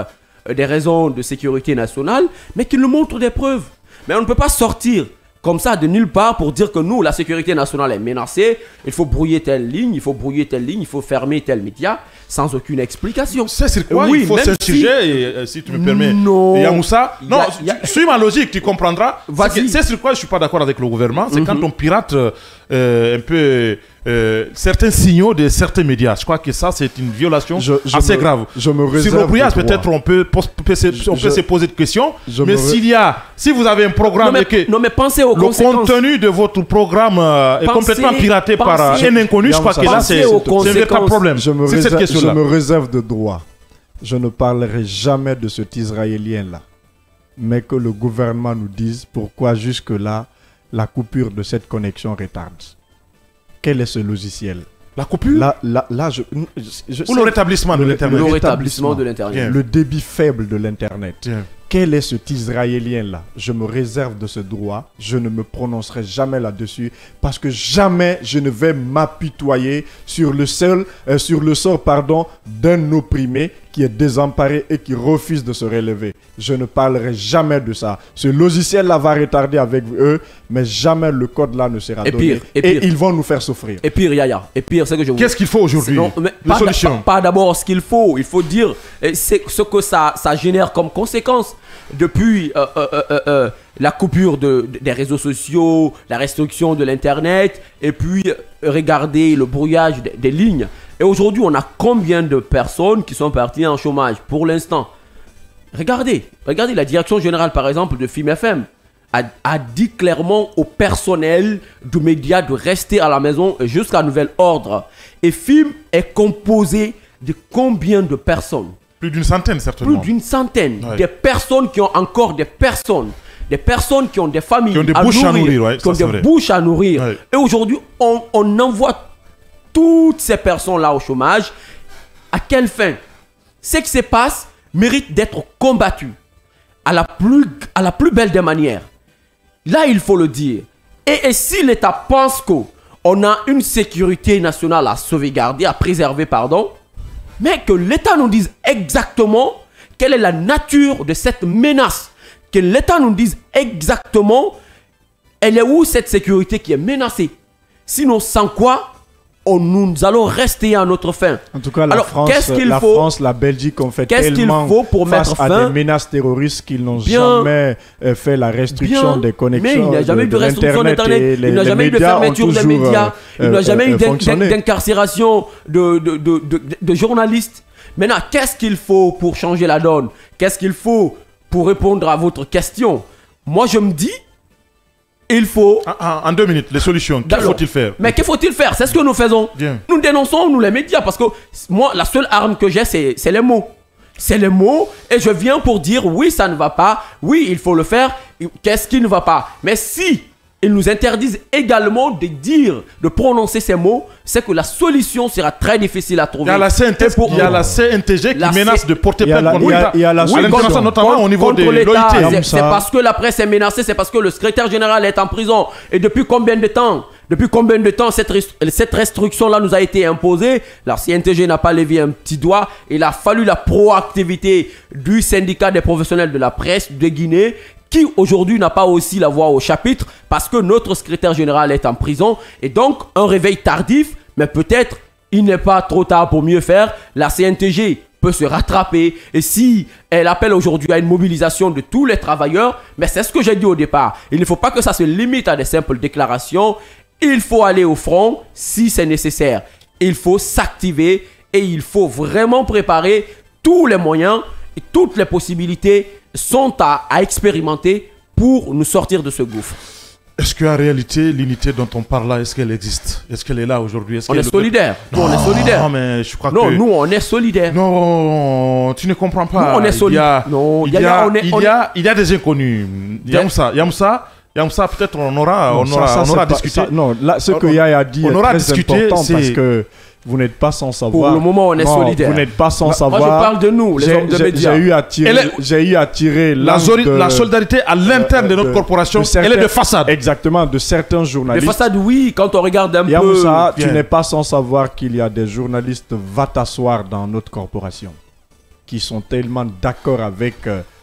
des raisons de sécurité nationale, mais qu'ils nous montrent des preuves. Mais on ne peut pas sortir comme ça de nulle part pour dire que nous, la sécurité nationale est menacée, il faut brouiller telle ligne, il faut fermer tel média, sans aucune explication. C'est sur quoi il faut s'insurger, si tu me permets. Non. Yamoussa, non, suis ma logique, tu comprendras. C'est sur quoi je ne suis pas d'accord avec le gouvernement, c'est quand on pirate un peu certains signaux de certains médias. Je crois que ça, c'est une violation assez grave. Je me réserve sur le brouillage, peut-être on peut se poser de questions, mais si vous avez un programme et que le contenu de votre programme est complètement piraté par un inconnu, je crois que là, c'est un véritable problème. Je me réserve de droit. Je ne parlerai jamais de cet Israélien-là. Mais que le gouvernement nous dise pourquoi jusque-là, la coupure de cette connexion retarde. Quel est ce logiciel? La coupure? Ou le rétablissement de l'Internet? Le rétablissement de l'Internet. Le débit faible de l'Internet. Quel est cet Israélien-là? Je me réserve de ce droit. Je ne me prononcerai jamais là-dessus parce que jamais je ne vais m'apitoyer sur le sort d'un opprimé qui est désemparé et qui refuse de se relever. Je ne parlerai jamais de ça. Ce logiciel-là va retarder avec eux, mais jamais le code-là ne sera donné. Et ils vont nous faire souffrir. Et pire, Yaya. Et pire, c'est que je vous... Qu'est-ce qu'il faut aujourd'hui? Pas d'abord ce qu'il faut. Il faut dire ce que ça génère comme conséquence. Depuis la coupure des réseaux sociaux, la restriction de l'Internet, et puis regarder le brouillage des lignes. Et aujourd'hui, on a combien de personnes qui sont parties en chômage pour l'instant? Regardez la direction générale, par exemple, de FIM FM a dit clairement au personnel du média de rester à la maison jusqu'à nouvel ordre. Et FIM est composé de combien de personnes? Plus d'une centaine, certainement. Plus d'une centaine. Ouais. Des personnes qui ont encore des personnes qui ont des familles, qui ont des bouches à nourrir. Qui ont des bouches à nourrir. Ouais. Et aujourd'hui, on envoie toutes ces personnes-là au chômage. À quelle fin? Ce qui se passe mérite d'être combattu à la plus belle des manières. Là, il faut le dire. Et si l'État pense qu'on a une sécurité nationale à sauvegarder, à préserver, mais que l'État nous dise exactement quelle est la nature de cette menace. Que l'État nous dise exactement elle est où cette sécurité qui est menacée. Sinon, sans quoi nous allons rester à notre fin. En tout cas, la France, la Belgique ont fait tellement face à des menaces terroristes qu'ils n'ont jamais fait la restriction des connexions. Mais il n'y a jamais eu de restriction d'Internet, il n'y a jamais eu de fermeture des médias, il n'y a jamais eu d'incarcération de journalistes. Maintenant, qu'est-ce qu'il faut pour changer la donne? Qu'est-ce qu'il faut pour répondre à votre question? Moi, je me dis, il faut... En 2 minutes, les solutions, qu'il faut-il faire? Mais qu'il faut-il faire? C'est ce que nous faisons. Bien. Nous dénonçons, nous les médias, parce que moi, la seule arme que j'ai, c'est les mots. C'est les mots, et je viens pour dire oui, ça ne va pas, oui, il faut le faire, qu'est-ce qui ne va pas? Mais si ils nous interdisent également de dire, de prononcer ces mots, c'est que la solution sera très difficile à trouver. Il y a la CNTG qui menace de porter plainte contre l'État. Il y a la solution, notamment au niveau de l'OIT. C'est parce que la presse est menacée, c'est parce que le secrétaire général est en prison. Et depuis combien de temps? Depuis combien de temps cette restriction-là nous a été imposée? La CNTG n'a pas levé un petit doigt. Il a fallu la proactivité du syndicat des professionnels de la presse de Guinée, qui aujourd'hui n'a pas aussi la voix au chapitre parce que notre secrétaire général est en prison. Et donc, un réveil tardif, mais peut-être il n'est pas trop tard pour mieux faire. La CNTG peut se rattraper. Et si elle appelle aujourd'hui à une mobilisation de tous les travailleurs, mais c'est ce que j'ai dit au départ. Il ne faut pas que ça se limite à des simples déclarations. Il faut aller au front si c'est nécessaire. Il faut s'activer et il faut vraiment préparer tous les moyens et toutes les possibilités sont à expérimenter pour nous sortir de ce gouffre. Est-ce qu'en réalité, l'unité dont on parle là, est-ce qu'elle existe? Est-ce qu'elle est là aujourd'hui? On est solidaires. Nous, on est solidaires. Non, mais je crois que... Non, nous, on est solidaires. Non, tu ne comprends pas. Nous, on est solidaires. Il y a des inconnus. Yamsa, peut-être on aura discuté. Non, là, ce que Yaya a dit est très important parce que vous n'êtes pas sans savoir. Pour le moment, on est solidaires. Vous n'êtes pas sans savoir. Moi, je parle de nous, les hommes de médias. J'ai eu à tirer la solidarité à l'interne de notre corporation, elle est de façade. Exactement, de certains journalistes. De façade, oui, quand on regarde un Yamoussa, tu n'es pas sans savoir qu'il y a des journalistes va t'asseoir dans notre corporation qui sont tellement d'accord avec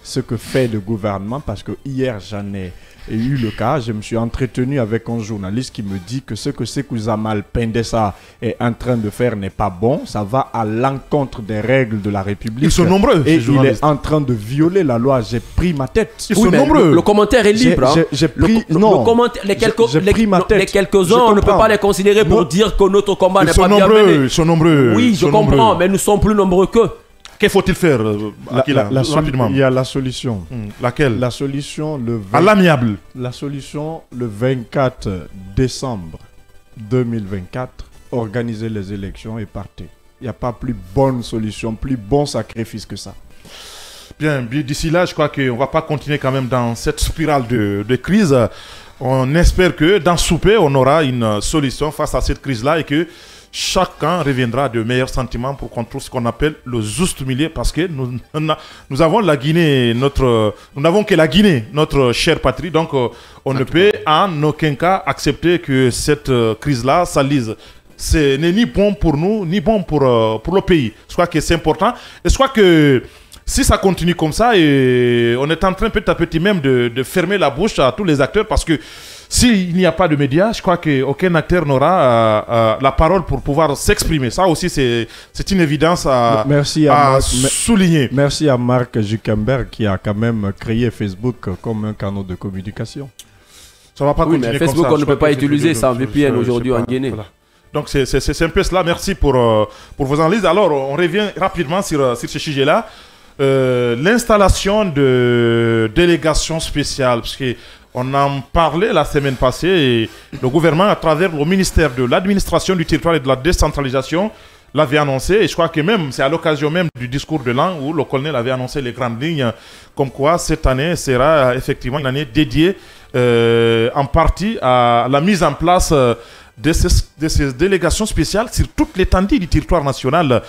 ce que fait le gouvernement parce que hier, j'en ai eu le cas, je me suis entretenu avec un journaliste qui me dit que ce que Sékou Zamal Pendessa est en train de faire n'est pas bon, ça va à l'encontre des règles de la République. Ils sont nombreux. Et il est en train de violer la loi. J'ai pris ma tête. Ils sont nombreux. Le commentaire est libre. J'ai pris non. Le commentaire, les quelques-uns, on ne peut pas les considérer pour dire que notre combat n'est pas bien mené. Ils sont nombreux. Oui, je comprends, mais nous sommes plus nombreux qu'eux. Que faut-il faire, rapidement? Il y a la solution. Laquelle? La solution, à l'amiable. La solution, le 24 décembre 2024, organiser les élections et partir. Il n'y a pas plus bonne solution, plus bon sacrifice que ça. Bien, d'ici là, je crois qu'on ne va pas continuer quand même dans cette spirale de crise. On espère que dans Soupé, on aura une solution face à cette crise-là et que chacun reviendra de meilleurs sentiments pour qu'on trouve ce qu'on appelle le juste milieu parce que nous avons la Guinée, nous n'avons que la Guinée, notre chère patrie, donc on ne peut en aucun cas accepter que cette crise-là s'alise. Ce n'est ni bon pour nous, ni bon pour le pays. Je crois que c'est important. Et je crois que si ça continue comme ça, et on est en train petit à petit même de fermer la bouche à tous les acteurs parce que s'il n'y a pas de médias, je crois qu'aucun acteur n'aura la parole pour pouvoir s'exprimer. Ça aussi, c'est une évidence à souligner. Merci à Mark Zuckerberg qui a quand même créé Facebook comme un canal de communication. Ça va pas continuer mais Facebook, comme ça. On ne peut pas utiliser sans VPN aujourd'hui en Guinée. Voilà. Donc c'est un peu cela. Merci pour vos analyses. Alors, on revient rapidement sur ce sujet-là. L'installation de délégations spéciales, parce qu'on en parlait la semaine passée, et le gouvernement, à travers le ministère de l'administration du territoire et de la décentralisation, l'avait annoncé. Et je crois que même, c'est à l'occasion même du discours de l'an où le colonel avait annoncé les grandes lignes, comme quoi cette année sera effectivement une année dédiée en partie à la mise en place de ces délégations spéciales sur toute l'étendue du territoire national.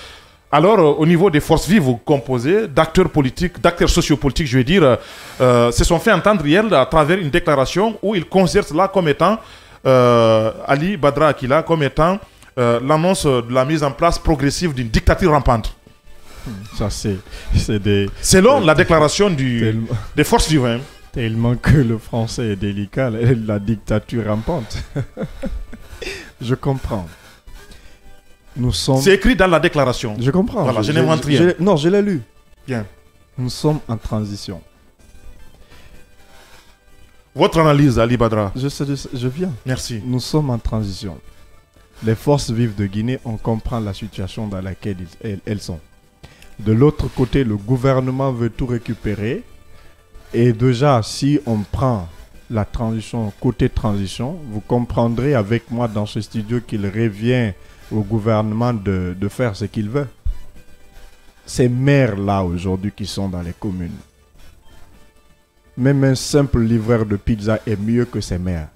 Alors, au niveau des forces vives composées, d'acteurs politiques, d'acteurs sociopolitiques, je veux dire, se sont fait entendre hier à travers une déclaration où ils considèrent cela comme étant, Ali Badra Akila, comme étant l'annonce de la mise en place progressive d'une dictature rampante. Ça, c'est des... Selon la déclaration des forces vives. Hein. Tellement que le français est délicat, la dictature rampante. Je comprends. C'est écrit dans la déclaration. Je comprends. Voilà, je n'invente rien. Non, je l'ai lu. Bien. Nous sommes en transition. Votre analyse, Ali Badra. Je viens. Merci. Nous sommes en transition. Les forces vives de Guinée, on comprend la situation dans laquelle elles sont. De l'autre côté, le gouvernement veut tout récupérer. Et déjà, si on prend la transition, côté transition, vous comprendrez avec moi dans ce studio qu'il revient au gouvernement de faire ce qu'il veut. Ces maires-là aujourd'hui qui sont dans les communes, même un simple livreur de pizza est mieux que ces maires.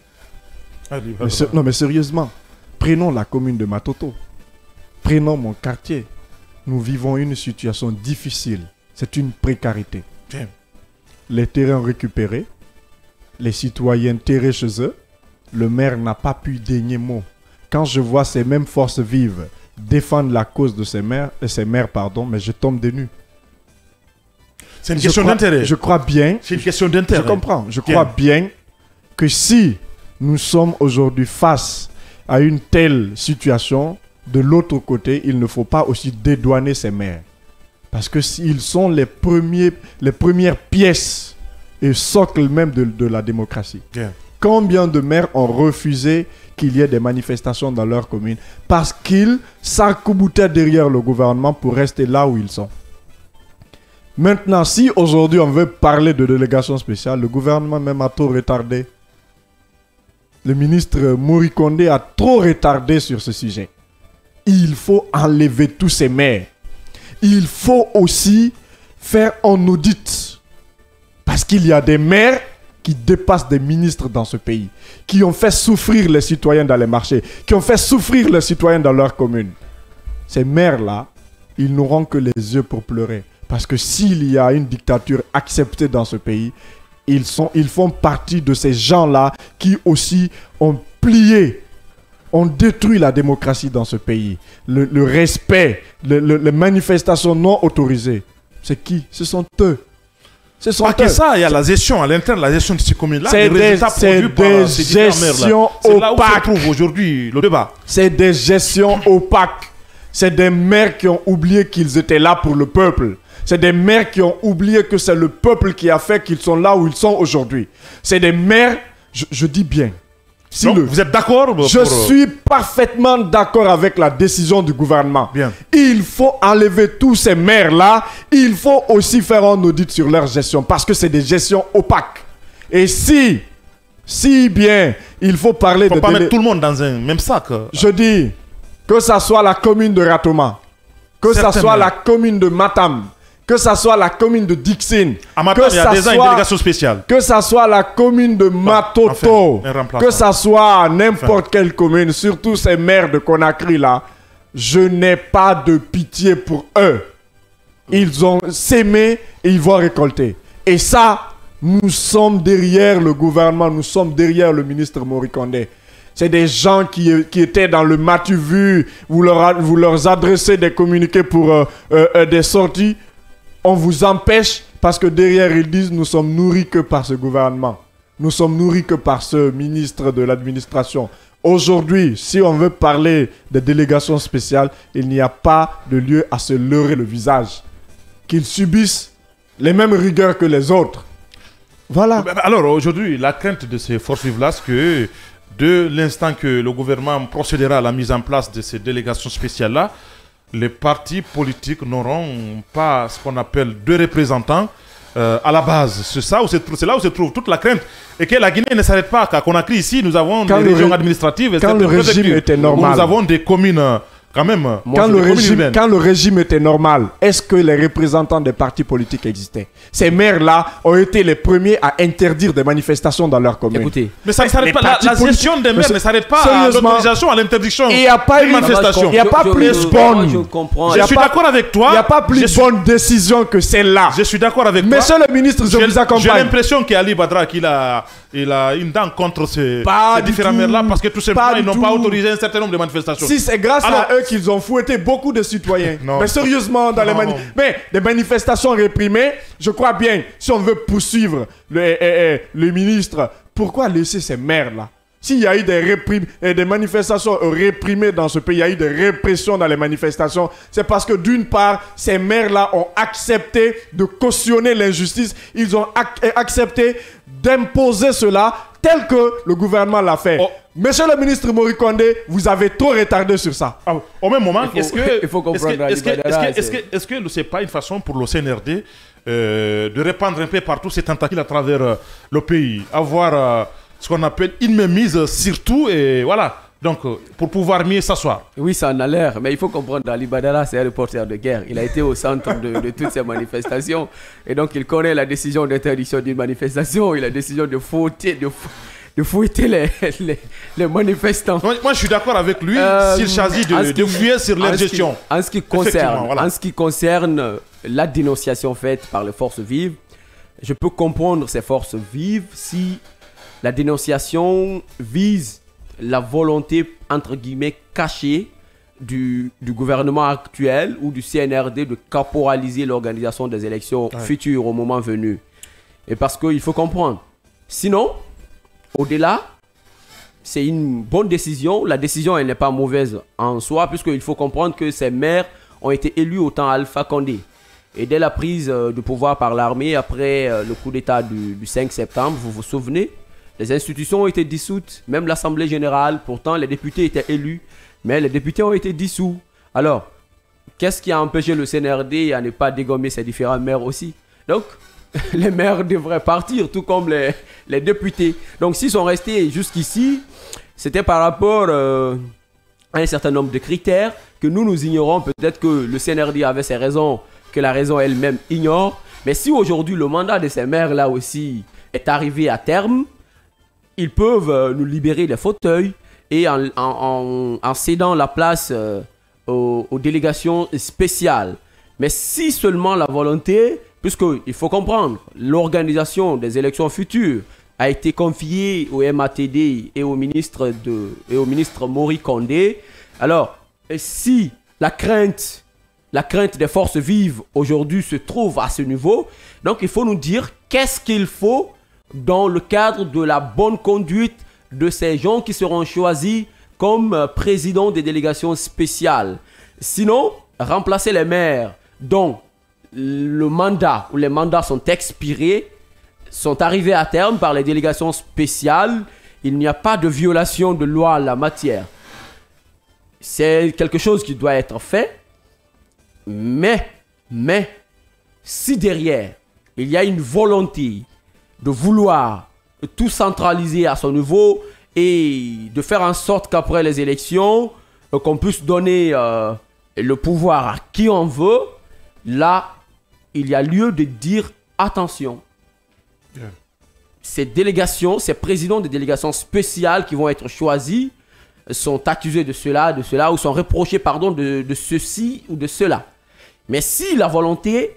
Non mais sérieusement, prenons la commune de Matoto, prenons mon quartier. Nous vivons une situation difficile, c'est une précarité. Bien. Les terrains récupérés, les citoyens terrés chez eux, le maire n'a pas pu dénier mot. Quand je vois ces mêmes forces vives défendre la cause de ces maires, mais je tombe des nues. C'est une question d'intérêt. Je crois bien. C'est une question d'intérêt. Je comprends. Je crois bien que si nous sommes aujourd'hui face à une telle situation, de l'autre côté, il ne faut pas aussi dédouaner ces maires. Parce que s'ils sont les premières pièces et socles même de la démocratie. Bien. Combien de maires ont refusé qu'il y ait des manifestations dans leur commune parce qu'ils s'arc-boutaient derrière le gouvernement pour rester là où ils sont. Maintenant, si aujourd'hui on veut parler de délégation spéciale, le gouvernement même a trop retardé. Le ministre Morikonde a trop retardé sur ce sujet. Il faut enlever tous ces maires. Il faut aussi faire un audit. Parce qu'il y a des maires qui dépassent des ministres dans ce pays, qui ont fait souffrir les citoyens dans les marchés, qui ont fait souffrir les citoyens dans leur commune. Ces maires-là, ils n'auront que les yeux pour pleurer. Parce que s'il y a une dictature acceptée dans ce pays, ils font partie de ces gens-là qui aussi ont plié, ont détruit la démocratie dans ce pays. Le respect, les manifestations non autorisées. C'est qui? Ce sont eux. Pas que ça, il y a la gestion à l'interne, la gestion de ces communes-là. C'est des gestions opaques. C'est là où se trouve aujourd'hui le débat. C'est des gestions opaques. C'est des maires qui ont oublié qu'ils étaient là pour le peuple. C'est des maires qui ont oublié que c'est le peuple qui a fait qu'ils sont là où ils sont aujourd'hui. C'est des maires, je dis bien. Donc, vous êtes d'accord Je suis parfaitement d'accord avec la décision du gouvernement. Bien. Il faut enlever tous ces maires-là. Il faut aussi faire un audit sur leur gestion parce que c'est des gestions opaques. Et si bien, il faut parler de... Il ne faut pas mettre tout le monde dans un même sac. Je dis que ça soit la commune de Ratoma, que ça soit la commune de Matam, que ça soit la commune de Dixine, à Matam, il y a déjà une délégation spéciale. Que ça soit la commune de Matoto, que ça soit n'importe quelle commune, surtout ces maires de Conakry là, je n'ai pas de pitié pour eux. Ils ont sémé et ils vont récolter. Et ça, nous sommes derrière le gouvernement, nous sommes derrière le ministre Morikonde. C'est des gens qui étaient dans le matu vu, vous leur adressez des communiqués pour des sorties. On vous empêche parce que derrière ils disent nous sommes nourris que par ce gouvernement. Nous sommes nourris que par ce ministre de l'administration. Aujourd'hui, si on veut parler des délégations spéciales, il n'y a pas de lieu à se leurrer le visage. Qu'ils subissent les mêmes rigueurs que les autres. Voilà. Alors aujourd'hui, la crainte de ces forces vives-là, c'est que de l'instant que le gouvernement procédera à la mise en place de ces délégations spéciales-là, les partis politiques n'auront pas ce qu'on appelle deux représentants à la base. C'est là où se trouve toute la crainte. Et que la Guinée ne s'arrête pas. Qu'à Conakry, ici, nous avons des régions administratives. Quand le régime était normal. Nous avons des communes quand même. Quand le régime était normal, est-ce que les représentants des partis politiques existaient? Ces maires-là ont été les premiers à interdire des manifestations dans leur commune. Écoutez, mais ça ne s'arrête pas. La gestion des maires ne s'arrête pas à l'autorisation, à l'interdiction. Il n'y a pas une manifestation. Il n'y a pas plus bonne. Je suis d'accord avec toi. Il n'y a pas plus bonne décision que celle-là. Je suis d'accord avec toi. Monsieur le ministre, je vous accompagne. J'ai l'impression qu'Ali Badra, il a une dent contre ces différents maires-là parce que tout simplement, ils n'ont pas autorisé un certain nombre de manifestations. Si c'est grâce à eux qu'ils ont fouetté beaucoup de citoyens. Mais sérieusement, dans mais des manifestations réprimées, je crois bien, si on veut poursuivre le ministre, pourquoi laisser ces maires-là? S'il y a eu des manifestations réprimées dans ce pays, il y a eu des répressions dans les manifestations, c'est parce que d'une part, ces maires-là ont accepté de cautionner l'injustice, ils ont accepté d'imposer cela tel que le gouvernement l'a fait. Monsieur le ministre Morikonde, vous avez trop retardé sur ça. Au même moment, il faut comprendre. Est-ce que ce n'est pas une façon pour le CNRD de répandre un peu partout ces tentacules à travers le pays. Avoir ce qu'on appelle une mainmise sur tout et voilà. Donc, pour pouvoir mieux s'asseoir. Oui, ça en a l'air, mais il faut comprendre, Ali Badara, c'est un reporter de guerre. Il a été au centre de toutes ces manifestations. Et donc, il connaît la décision d'interdiction d'une manifestation et la décision de fouetter les manifestants. Moi, je suis d'accord avec lui s'il s'agit de fuir sur leur gestion. En ce qui concerne la dénonciation faite par les forces vives, je peux comprendre ces forces vives si la dénonciation vise la volonté, entre guillemets, cachée du gouvernement actuel ou du CNRD de caporaliser l'organisation des élections futures au moment venu. Et parce qu'il faut comprendre. Sinon, au-delà, c'est une bonne décision. La décision, elle n'est pas mauvaise en soi, puisqu'il faut comprendre que ces maires ont été élus au temps Alpha Condé. Et dès la prise de pouvoir par l'armée, après le coup d'État du 5 septembre, vous vous souvenez, les institutions ont été dissoutes, même l'Assemblée générale. Pourtant, les députés étaient élus, mais les députés ont été dissous. Alors, qu'est-ce qui a empêché le CNRD à ne pas dégommer ces différents maires aussi? Donc, les maires devraient partir, tout comme les députés. Donc, s'ils sont restés jusqu'ici, c'était par rapport à un certain nombre de critères que nous ignorons. Peut-être que le CNRD avait ses raisons, que la raison elle-même ignore. Mais si aujourd'hui, le mandat de ces maires-là aussi est arrivé à terme, ils peuvent nous libérer les fauteuils et en cédant la place aux délégations spéciales. Mais si seulement la volonté, puisqu'il faut comprendre, l'organisation des élections futures a été confiée au MATD et au ministre Mori Condé. Alors, si la crainte des forces vives aujourd'hui se trouve à ce niveau, donc il faut nous dire qu'est-ce qu'il faut dans le cadre de la bonne conduite de ces gens qui seront choisis comme présidents des délégations spéciales. Sinon, remplacer les maires dont le mandat ou les mandats sont expirés, sont arrivés à terme par les délégations spéciales, il n'y a pas de violation de loi en la matière. C'est quelque chose qui doit être fait, mais si derrière, il y a une volonté de vouloir tout centraliser à son niveau et de faire en sorte qu'après les élections, qu'on puisse donner le pouvoir à qui on veut, là, il y a lieu de dire attention. Ces délégations, ces présidents de délégations spéciales qui vont être choisis sont accusés de cela, ou sont reprochés, de ceci ou de cela. Mais si la volonté,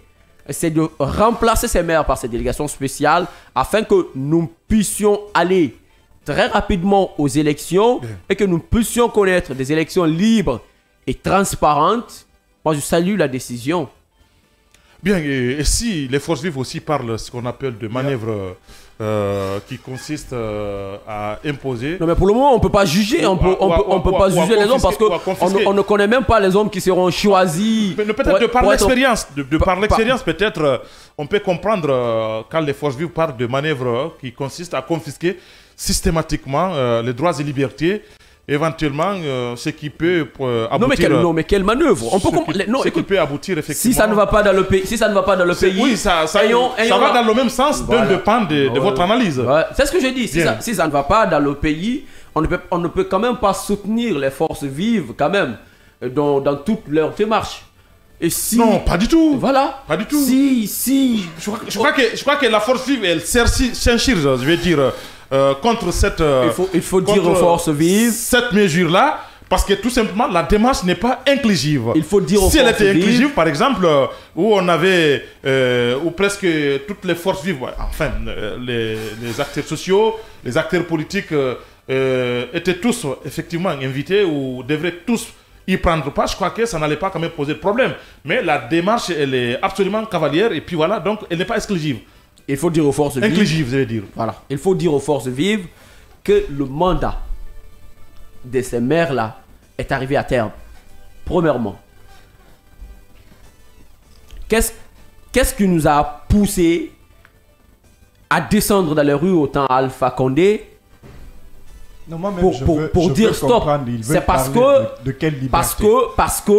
c'est de remplacer ces maires par ces délégations spéciales afin que nous puissions aller très rapidement aux élections et que nous puissions connaître des élections libres et transparentes, moi je salue la décision. Bien, et si les forces vives aussi parlent ce qu'on appelle de manœuvre qui consiste à imposer... Non mais pour le moment on ne peut pas juger, on peut pas juger les hommes parce qu'on ne connaît même pas les hommes qui seront choisis. Mais peut-être de par l'expérience, par l'expérience peut-être on peut comprendre quand les forces vives parlent de manœuvre qui consiste à confisquer systématiquement les droits et libertés, éventuellement ce qui peut aboutir... Non mais quelle manœuvre? On peut ce qui peut aboutir effectivement... Si ça ne va pas dans le pays, oui, ça va dans le même sens, voilà. D'un dépend de votre analyse. Ouais. C'est ce que j'ai dit. Si ça ne va pas dans le pays, on ne peut quand même pas soutenir les forces vives quand même dans toutes leurs démarches. Et si... Non, pas du tout. Voilà. Pas du tout. Si... Je crois que la force vive, elle s'insurge, je vais dire, contre cette... il faut dire aux forces vives... Cette mesure-là, parce que tout simplement, la démarche n'est pas inclusive. Il faut dire aux si forces elle était inclusive, vives, par exemple, où on avait, où presque toutes les forces vives, enfin, les acteurs sociaux, les acteurs politiques étaient tous effectivement invités ou devraient tous y prendre part, je crois que ça n'allait pas quand même poser de problème. Mais la démarche, elle est absolument cavalière et puis voilà, donc elle n'est pas exclusive. Il faut dire aux forces vives... Inclusive, je vais dire. Voilà. Il faut dire aux forces vives que le mandat de ces maires-là est arrivé à terme. Premièrement, qu'est-ce qui nous a poussé à descendre dans les rues au temps Alpha Condé pour dire stop? C'est parce que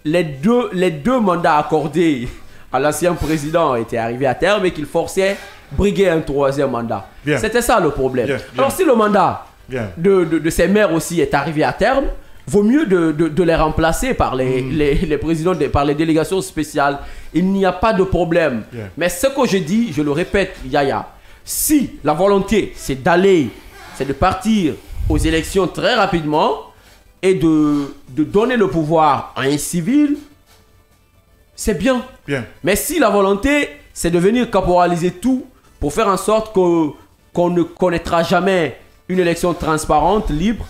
les deux mandats accordés à l'ancien président était arrivé à terme et qu'il forçait briguer un troisième mandat. C'était ça le problème. Alors si le mandat de ces maires aussi est arrivé à terme, vaut mieux de les remplacer par les présidents, par les délégations spéciales. Il n'y a pas de problème. Mais ce que je dis, je le répète, Yaya, si la volonté c'est de partir aux élections très rapidement et de donner le pouvoir à un civil, c'est bien. Mais si la volonté c'est de venir caporaliser tout pour faire en sorte qu'on ne connaîtra jamais une élection transparente, libre,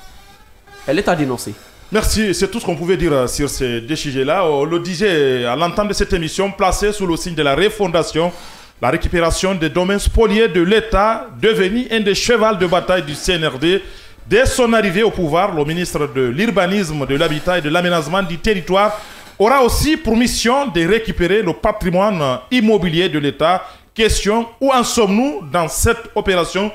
elle est à dénoncer. Merci, c'est tout ce qu'on pouvait dire sur ces deux sujets-là. On le disait à l'entame de cette émission, placée sous le signe de la refondation, la récupération des domaines spoliés de l'État, devenu un des chevals de bataille du CNRD. Dès son arrivée au pouvoir, le ministre de l'Urbanisme, de l'Habitat et de l'Aménagement du Territoire aura aussi pour mission de récupérer le patrimoine immobilier de l'État. Question, où en sommes-nous dans cette opération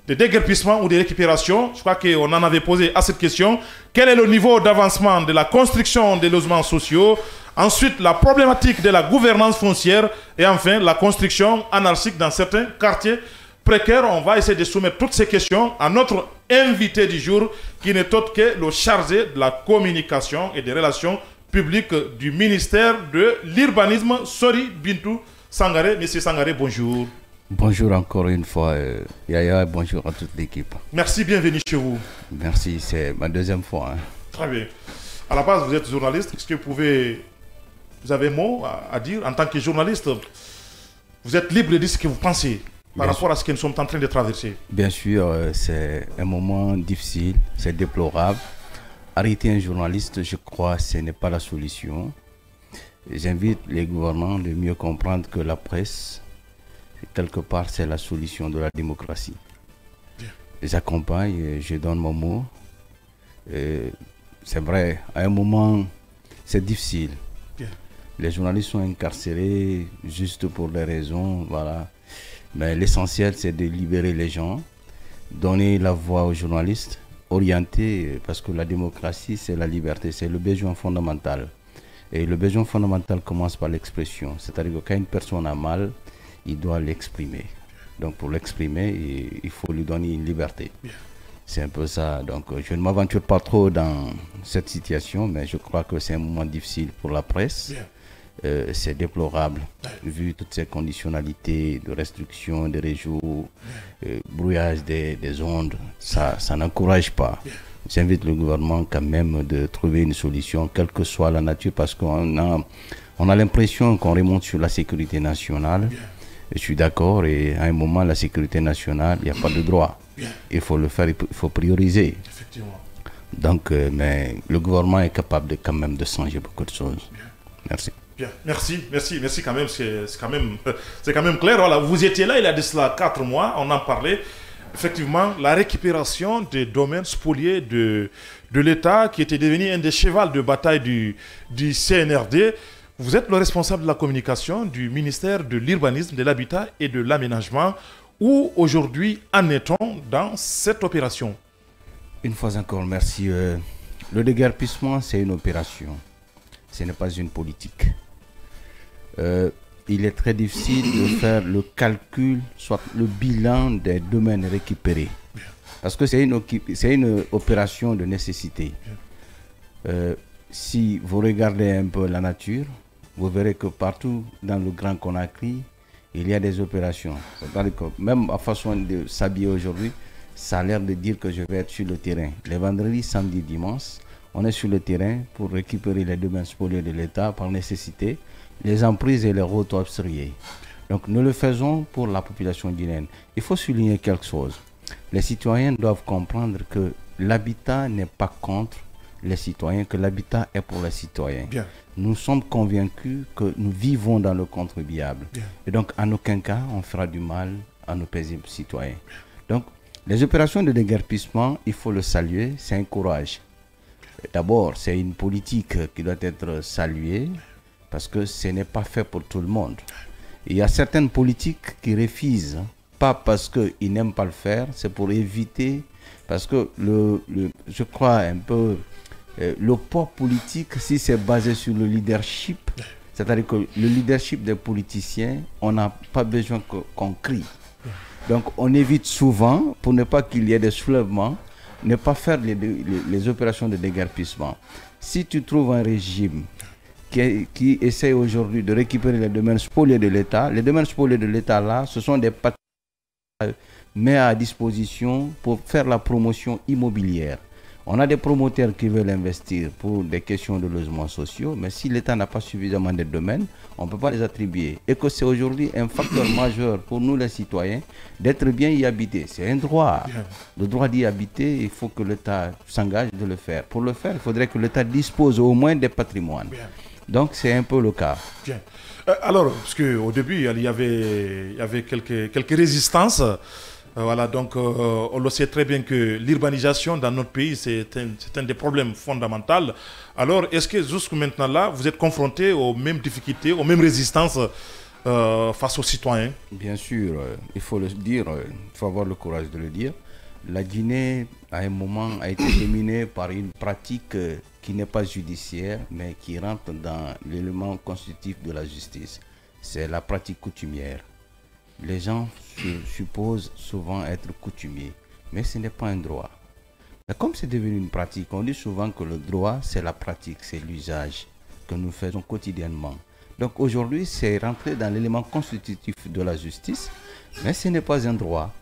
de déguerpissement ou de récupération? Je crois qu'on en avait posé à cette question. Quel est le niveau d'avancement de la construction des logements sociaux? Ensuite, la problématique de la gouvernance foncière. Et enfin, la construction anarchique dans certains quartiers précaires. On va essayer de soumettre toutes ces questions à notre invité du jour, qui n'est autre que le chargé de la communication et des relations publiques du ministère de l'Urbanisme, Sori Bintou Sangaré. Monsieur Sangaré, bonjour. Bonjour encore une fois, Yaya, bonjour à toute l'équipe. Merci, bienvenue chez vous. Merci, c'est ma deuxième fois. Très bien. À la base, vous êtes journaliste. Est-ce que vous avez un mot à dire en tant que journaliste? Vous êtes libre de dire ce que vous pensez par rapport à ce que nous sommes en train de traverser. Bien sûr, c'est un moment difficile, c'est déplorable. Arrêter un journaliste, je crois, ce n'est pas la solution. J'invite les gouvernants de mieux comprendre que la presse, quelque part, c'est la solution de la démocratie. J'accompagne, je donne mon mot. C'est vrai, à un moment, c'est difficile. Les journalistes sont incarcérés juste pour des raisons, voilà. Mais l'essentiel, c'est de libérer les gens, donner la voix aux journalistes, orienter, parce que la démocratie, c'est la liberté, c'est le besoin fondamental. Et le besoin fondamental commence par l'expression. C'est-à-dire que quand une personne a mal, il doit l'exprimer. Donc pour l'exprimer, il faut lui donner une liberté. C'est un peu ça. Donc je ne m'aventure pas trop dans cette situation, mais je crois que c'est un moment difficile pour la presse. C'est déplorable, vu toutes ces conditionnalités de restriction des réseaux, brouillage des ondes. Ça n'encourage pas. J'invite le gouvernement quand même de trouver une solution, quelle que soit la nature, parce qu'on a l'impression qu'on remonte sur la sécurité nationale. Je suis d'accord, et à un moment, la sécurité nationale, il n'y a pas de droit. Il faut le faire, il faut prioriser. Effectivement. Donc, mais le gouvernement est capable quand même de changer beaucoup de choses. Merci. Bien, merci quand même, c'est quand même clair. Voilà, vous étiez là il y a de cela 4 mois, on en parlait. Effectivement, la récupération des domaines spoliés de l'État, qui était devenu un des chevals de bataille du CNRD. Vous êtes le responsable de la communication du ministère de l'Urbanisme, de l'Habitat et de l'Aménagement. Où aujourd'hui en est-on dans cette opération? Une fois encore, merci. Le déguerpissement, c'est une opération. Ce n'est pas une politique. Il est très difficile de faire le calcul, soit le bilan des domaines récupérés. Parce que c'est une opération de nécessité. Si vous regardez un peu la nature, vous verrez que partout dans le Grand Conakry, il y a des opérations. C'est-à-dire que même à façon de s'habiller aujourd'hui, ça a l'air de dire que je vais être sur le terrain. Les vendredis, samedis, dimanches, on est sur le terrain pour récupérer les domaines spoliés de l'État par nécessité, les emprises et les routes obstruées. Donc nous le faisons pour la population guinéenne. Il faut souligner quelque chose. Les citoyens doivent comprendre que l'habitat n'est pas contre les citoyens, que l'habitat est pour les citoyens. Bien. Nous sommes convaincus que nous vivons dans le contribuable. Bien. Et donc en aucun cas on fera du mal à nos paisibles citoyens. Donc les opérations de déguerpissement, il faut le saluer, c'est un courage. D'abord, c'est une politique qui doit être saluée parce que ce n'est pas fait pour tout le monde. Il y a certaines politiques qui refusent, pas parce qu'ils n'aiment pas le faire, c'est pour éviter, parce que je crois un peu, le poids politique, si c'est basé sur le leadership, C'est-à-dire que le leadership des politiciens, on n'a pas besoin qu'on crie. Donc on évite souvent, pour ne pas qu'il y ait des soulèvements, ne pas faire les opérations de déguerpissement. Si tu trouves un régime qui essaie aujourd'hui de récupérer les domaines spoliés de l'État, les domaines spoliés de l'État là, ce sont des patrimoines mis à disposition pour faire la promotion immobilière. On a des promoteurs qui veulent investir pour des questions de logements sociaux, mais si l'État n'a pas suffisamment de domaines, on ne peut pas les attribuer. Et que c'est aujourd'hui un facteur majeur pour nous les citoyens d'être bien y habiter. C'est un droit. Le droit d'y habiter, il faut que l'État s'engage de le faire. Pour le faire, il faudrait que l'État dispose au moins des patrimoines. Donc c'est un peu le cas. Bien. Alors, parce qu'au début, il y avait quelques résistances. Voilà, donc on le sait très bien que l'urbanisation dans notre pays, c'est un des problèmes fondamentaux. Alors, est-ce que jusqu'à maintenant là, vous êtes confronté aux mêmes difficultés, aux mêmes résistances face aux citoyens? Bien sûr, il faut le dire, il faut avoir le courage de le dire. La Guinée, à un moment, a été dominée par une pratique qui n'est pas judiciaire, mais qui rentre dans l'élément constitutif de la justice. C'est la pratique coutumière. Les gens supposent souvent être coutumiers, mais ce n'est pas un droit. Mais comme c'est devenu une pratique, on dit souvent que le droit, c'est la pratique, c'est l'usage que nous faisons quotidiennement. Donc aujourd'hui, c'est rentré dans l'élément constitutif de la justice, mais ce n'est pas un droit.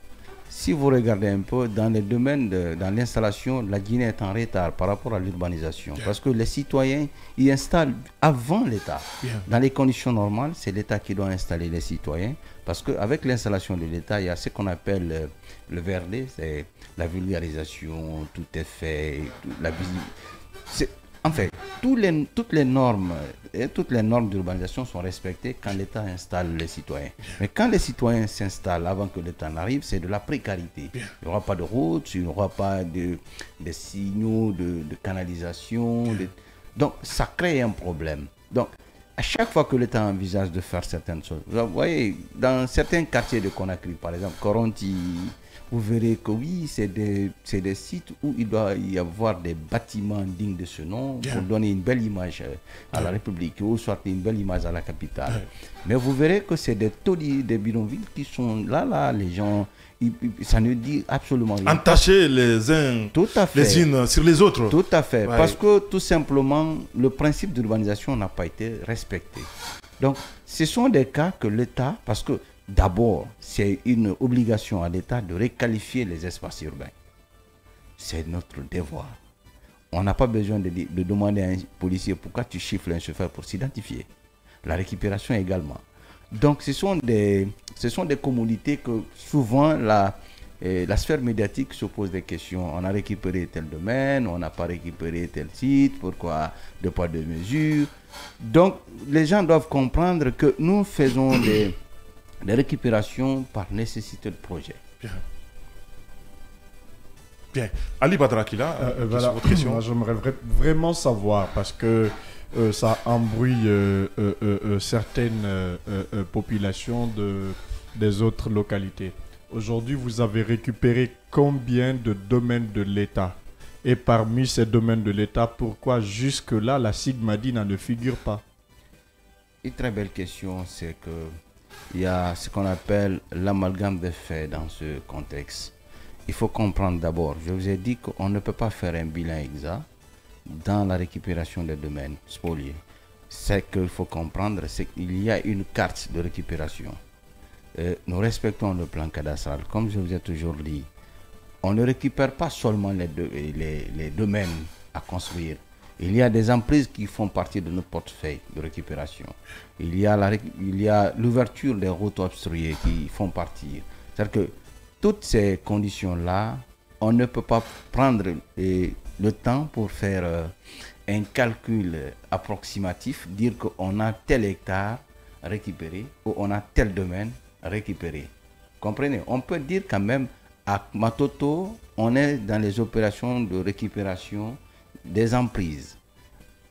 Si vous regardez un peu dans les domaines, dans l'installation, la Guinée est en retard par rapport à l'urbanisation. Parce que les citoyens y installent avant l'État. Dans les conditions normales, c'est l'État qui doit installer les citoyens. Parce qu'avec l'installation de l'État, il y a ce qu'on appelle le VRD, c'est la vulgarisation, tout est fait, la visibilité. En fait, toutes les normes d'urbanisation sont respectées quand l'État installe les citoyens. Mais quand les citoyens s'installent avant que l'État n'arrive, c'est de la précarité. Il n'y aura pas de route, il n'y aura pas de signaux de canalisation. Donc, ça crée un problème. Donc, à chaque fois que l'État envisage de faire certaines choses, vous voyez, dans certains quartiers de Conakry, par exemple, Koronti, vous verrez que oui, c'est des sites où il doit y avoir des bâtiments dignes de ce nom pour donner une belle image à la République ou soit une belle image à la capitale. Mais vous verrez que c'est des taudis, des bidonvilles qui sont là, les gens, ça ne dit absolument rien. Entacher les uns les unes sur les autres. Tout à fait, parce que tout simplement, le principe d'urbanisation n'a pas été respecté. Donc, ce sont des cas que l'État, parce que d'abord, c'est une obligation à l'État de requalifier les espaces urbains. C'est notre devoir. On n'a pas besoin de demander à un policier pourquoi tu chiffres un chauffeur pour s'identifier. La récupération également. Donc, ce sont des commodités que souvent la sphère médiatique se pose des questions. On a récupéré tel domaine, on n'a pas récupéré tel site, pourquoi deux poids deux mesures. Donc, les gens doivent comprendre que nous faisons des récupérations par nécessité de projet. Bien. Ali Badrakila, voilà, votre question. Moi, j'aimerais vraiment savoir, parce que ça embrouille certaines populations des autres localités. Aujourd'hui, vous avez récupéré combien de domaines de l'État? Et parmi ces domaines de l'État, pourquoi jusque-là, la Sigmadina ne figure pas? Une très belle question, c'est que il y a ce qu'on appelle l'amalgame des faits dans ce contexte. Il faut comprendre d'abord, je vous ai dit qu'on ne peut pas faire un bilan exact dans la récupération des domaines spoliés. Ce qu'il faut comprendre, c'est qu'il y a une carte de récupération. Nous respectons le plan cadastral, comme je vous ai toujours dit. On ne récupère pas seulement les domaines à construire. Il y a des emprises qui font partie de notre portefeuille de récupération. Il y a l'ouverture des routes obstruées qui font partie. C'est-à-dire que toutes ces conditions-là, on ne peut pas prendre le temps pour faire un calcul approximatif, dire qu'on a tel hectare récupéré ou on a tel domaine récupéré. Comprenez? On peut dire quand même à Matoto, on est dans les opérations de récupération des emprises.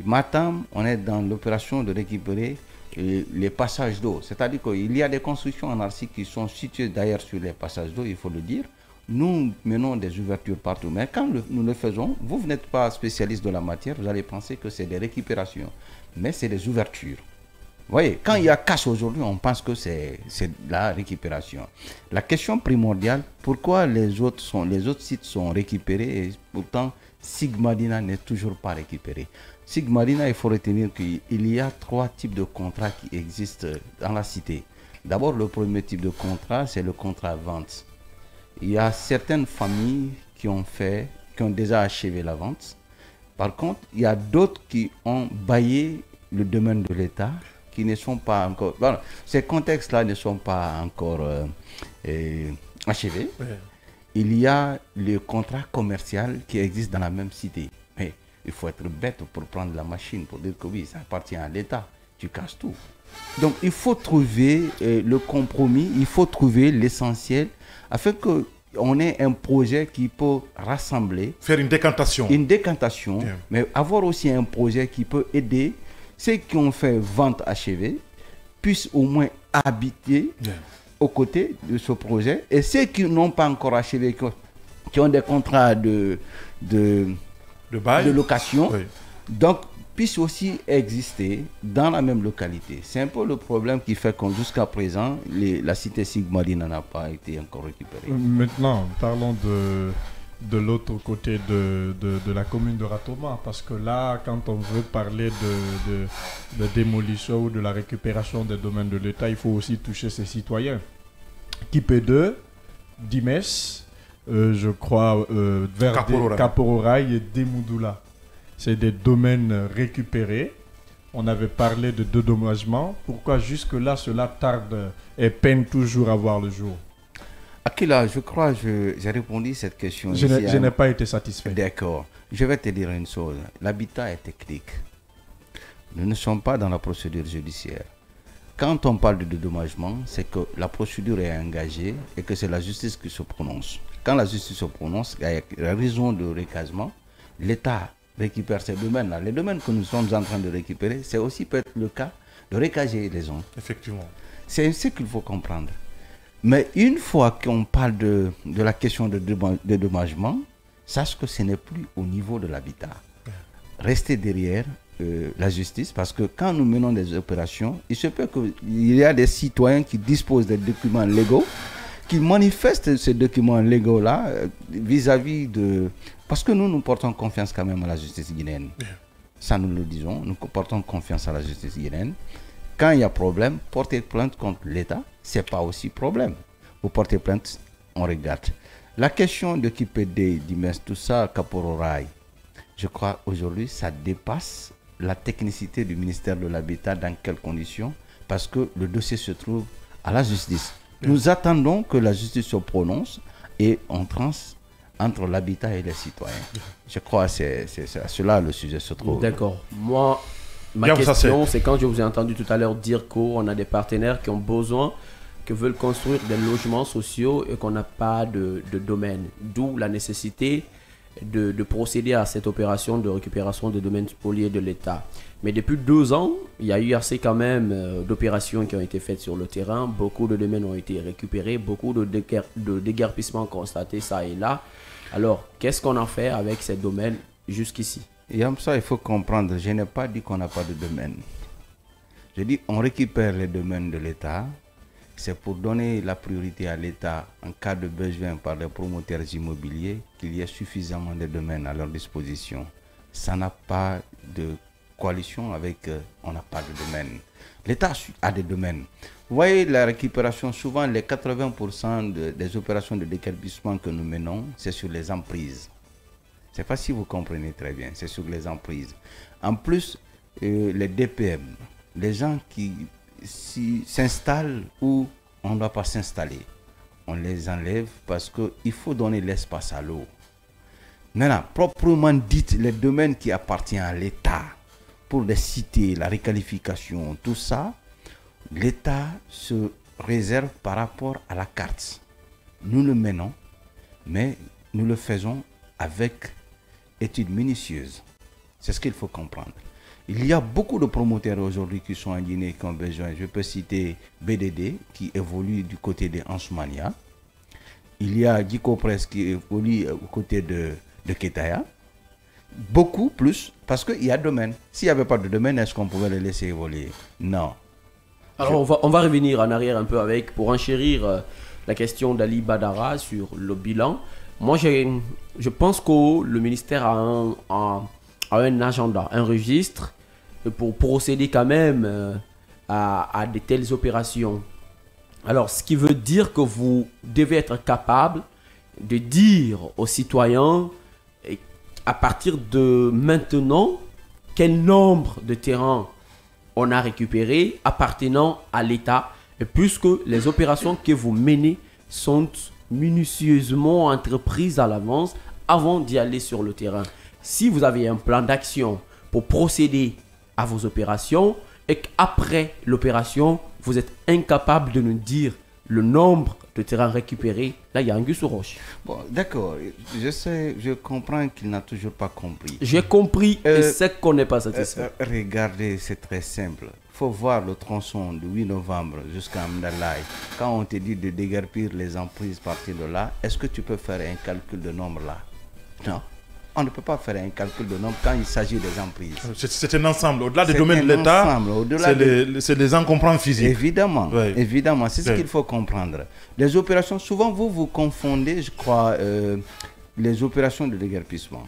Matam, on est dans l'opération de récupérer les passages d'eau. C'est-à-dire qu'il y a des constructions en arsite qui sont situées d'ailleurs sur les passages d'eau, il faut le dire. Nous menons des ouvertures partout. Mais quand nous le faisons, vous n'êtes pas spécialiste de la matière, vous allez penser que c'est des récupérations. Mais c'est des ouvertures. Vous voyez, quand il y a casse aujourd'hui, on pense que c'est la récupération. La question primordiale, pourquoi les autres sites sont récupérés et pourtant Sigmadina n'est toujours pas récupéré. Sigmadina, il faut retenir qu'il y a 3 types de contrats qui existent dans la cité. D'abord, le premier type de contrat, c'est le contrat vente. Il y a certaines familles qui ont déjà achevé la vente. Par contre, il y a d'autres qui ont baillé le domaine de l'État, qui ne sont pas encore... Bon, ces contextes-là ne sont pas encore achevés. Ouais. Il y a le contrat commercial qui existe dans la même cité. Mais il faut être bête pour prendre la machine, pour dire que oui, ça appartient à l'État. Tu casses tout. Donc, il faut trouver le compromis, il faut trouver l'essentiel afin qu'on ait un projet qui peut rassembler. Faire une décantation. Une décantation, yeah. Mais avoir aussi un projet qui peut aider ceux qui ont fait vente achevée, puissent au moins habiter aux côtés de ce projet. Et ceux qui n'ont pas encore achevé, qui ont des contrats de location, oui. Donc puissent aussi exister dans la même localité. C'est un peu le problème qui fait que jusqu'à présent, la cité Sigmadina n'a pas été encore récupérée. Maintenant, parlons de l'autre côté de la commune de Ratoma, parce que là, quand on veut parler de démolition ou de la récupération des domaines de l'État, il faut aussi toucher ses citoyens. Kipé2, Dimes, je crois, Kapororaï et Demoudoula. C'est des domaines récupérés. On avait parlé de dédommagement. Pourquoi jusque-là, cela tarde et peine toujours à voir le jour? Akila, je crois que j'ai répondu à cette question. Je n'ai pas été satisfait. D'accord. Je vais te dire une chose. L'habitat est technique. Nous ne sommes pas dans la procédure judiciaire. Quand on parle de dédommagement, c'est que la procédure est engagée et que c'est la justice qui se prononce. Quand la justice se prononce, il y a la raison de recasement. L'État récupère ces domaines-là. Les domaines que nous sommes en train de récupérer, c'est aussi peut-être le cas de recaser les zones. Effectivement. C'est ce qu'il faut comprendre. Mais une fois qu'on parle de la question de dédommagement, sache que ce n'est plus au niveau de l'habitat. Restez derrière la justice, parce que quand nous menons des opérations, il se peut qu'il y a des citoyens qui disposent des documents légaux, qui manifestent ces documents légaux-là vis-à-vis de... Parce que nous portons confiance quand même à la justice guinéenne. Ça, nous le disons, nous portons confiance à la justice guinéenne. Quand il y a problème, porter plainte contre l'État, ce n'est pas aussi problème. Vous portez plainte, on regarde. La question de Kipé2, Dimes, tout ça, Kapororaï, je crois aujourd'hui, ça dépasse la technicité du ministère de l'Habitat, dans quelles conditions, parce que le dossier se trouve à la justice. Nous attendons que la justice se prononce et on tranche entre l'habitat et les citoyens. Je crois que c'est cela le sujet se trouve. D'accord. Moi, ma question, c'est quand je vous ai entendu tout à l'heure dire qu'on a des partenaires qui ont besoin, qui veulent construire des logements sociaux et qu'on n'a pas de domaine. D'où la nécessité de procéder à cette opération de récupération des domaines spoliés de l'État. Mais depuis 2 ans, il y a eu assez quand même d'opérations qui ont été faites sur le terrain. Beaucoup de domaines ont été récupérés, beaucoup de déguerpissements constatés ça et là. Alors, qu'est-ce qu'on a fait avec ces domaines jusqu'ici? Et comme ça, il faut comprendre, je n'ai pas dit qu'on n'a pas de domaine. Je dis on récupère les domaines de l'État. C'est pour donner la priorité à l'État en cas de besoin par les promoteurs immobiliers, qu'il y ait suffisamment de domaines à leur disposition. Ça n'a pas de coalition avec on n'a pas de domaine. L'État a des domaines. Vous voyez la récupération, souvent les 80% des opérations de déguerpissement que nous menons, c'est sur les emprises. Je ne sais pas si vous comprenez très bien, c'est sur les emprises. En plus, les DPM, les gens qui s'installent où on ne doit pas s'installer, on les enlève parce qu'il faut donner l'espace à l'eau. Maintenant, proprement dit, les domaines qui appartiennent à l'État, pour les cités, la requalification, tout ça, l'État se réserve par rapport à la carte. Nous le menons, mais nous le faisons avec études minutieuses. C'est ce qu'il faut comprendre. Il y a beaucoup de promoteurs aujourd'hui qui sont en Guinée qui ont besoin. Je peux citer BDD qui évolue du côté de Ansumania. Il y a Diko Press qui évolue au côté de Ketaya. Beaucoup plus parce qu'il y a domaine. S'il n'y avait pas de domaine, est-ce qu'on pouvait les laisser évoluer? Non. Alors on va revenir en arrière un peu pour enchérir la question d'Ali Badara sur le bilan. Moi je pense que le ministère a un agenda, un registre pour procéder quand même à de telles opérations. Alors ce qui veut dire que vous devez être capable de dire aux citoyens à partir de maintenant quel nombre de terrains on a récupéré appartenant à l'État, et puisque les opérations que vous menez sont minutieusement entreprises à l'avance avant d'y aller sur le terrain. Si vous avez un plan d'action pour procéder à vos opérations et qu'après l'opération, vous êtes incapable de nous dire le nombre de terrains récupérés, là il y a Angus Roche. Bon, d'accord, je comprends qu'il n'a toujours pas compris. J'ai compris et c'est qu'on n'est pas satisfait. Regardez, c'est très simple. Il faut voir le tronçon du 8 novembre jusqu'à Mdalaï. Quand on te dit de déguerpir les emprises partir de là, est-ce que tu peux faire un calcul de nombre là? Non. On ne peut pas faire un calcul de nombre quand il s'agit des emprises. C'est un ensemble. Au-delà des domaines de l'État, c'est des encombrants physiques. Évidemment, évidemment, c'est ce qu'il faut comprendre. Les opérations, souvent vous confondez, je crois, les opérations de déguerpissement.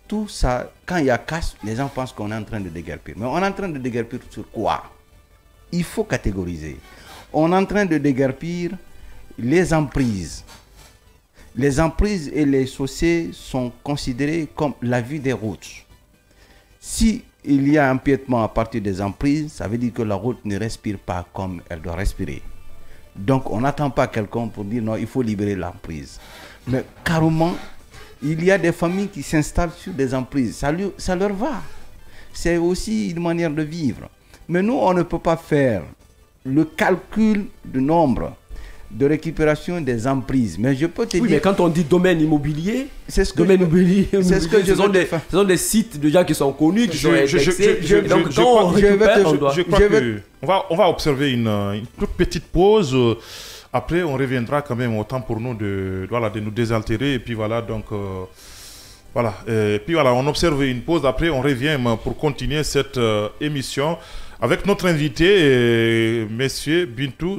Tout ça, quand il y a casse, les gens pensent qu'on est en train de déguerpir. Mais on est en train de déguerpir sur quoi? Il faut catégoriser. On est en train de déguerpir les emprises. Les emprises et les chaussées sont considérées comme la vie des routes. Si il y a un empiètement à partir des emprises, ça veut dire que la route ne respire pas comme elle doit respirer. Donc on n'attend pas quelqu'un pour dire non, il faut libérer l'emprise. Mais carrément, il y a des familles qui s'installent sur des emprises. Ça leur va. C'est aussi une manière de vivre. Mais nous, on ne peut pas faire le calcul du nombre de récupération des emprises. Mais je peux te dire... mais quand on dit domaine immobilier, c'est ce que ce sont des sites déjà qui sont connus, qui sont indexés. On va observer une toute petite pause. Après, on reviendra quand même au temps pour nous de nous désaltérer. Et puis voilà, donc... Et puis voilà, on observe une pause. Après, on revient pour continuer cette émission avec notre invité, monsieur Bintou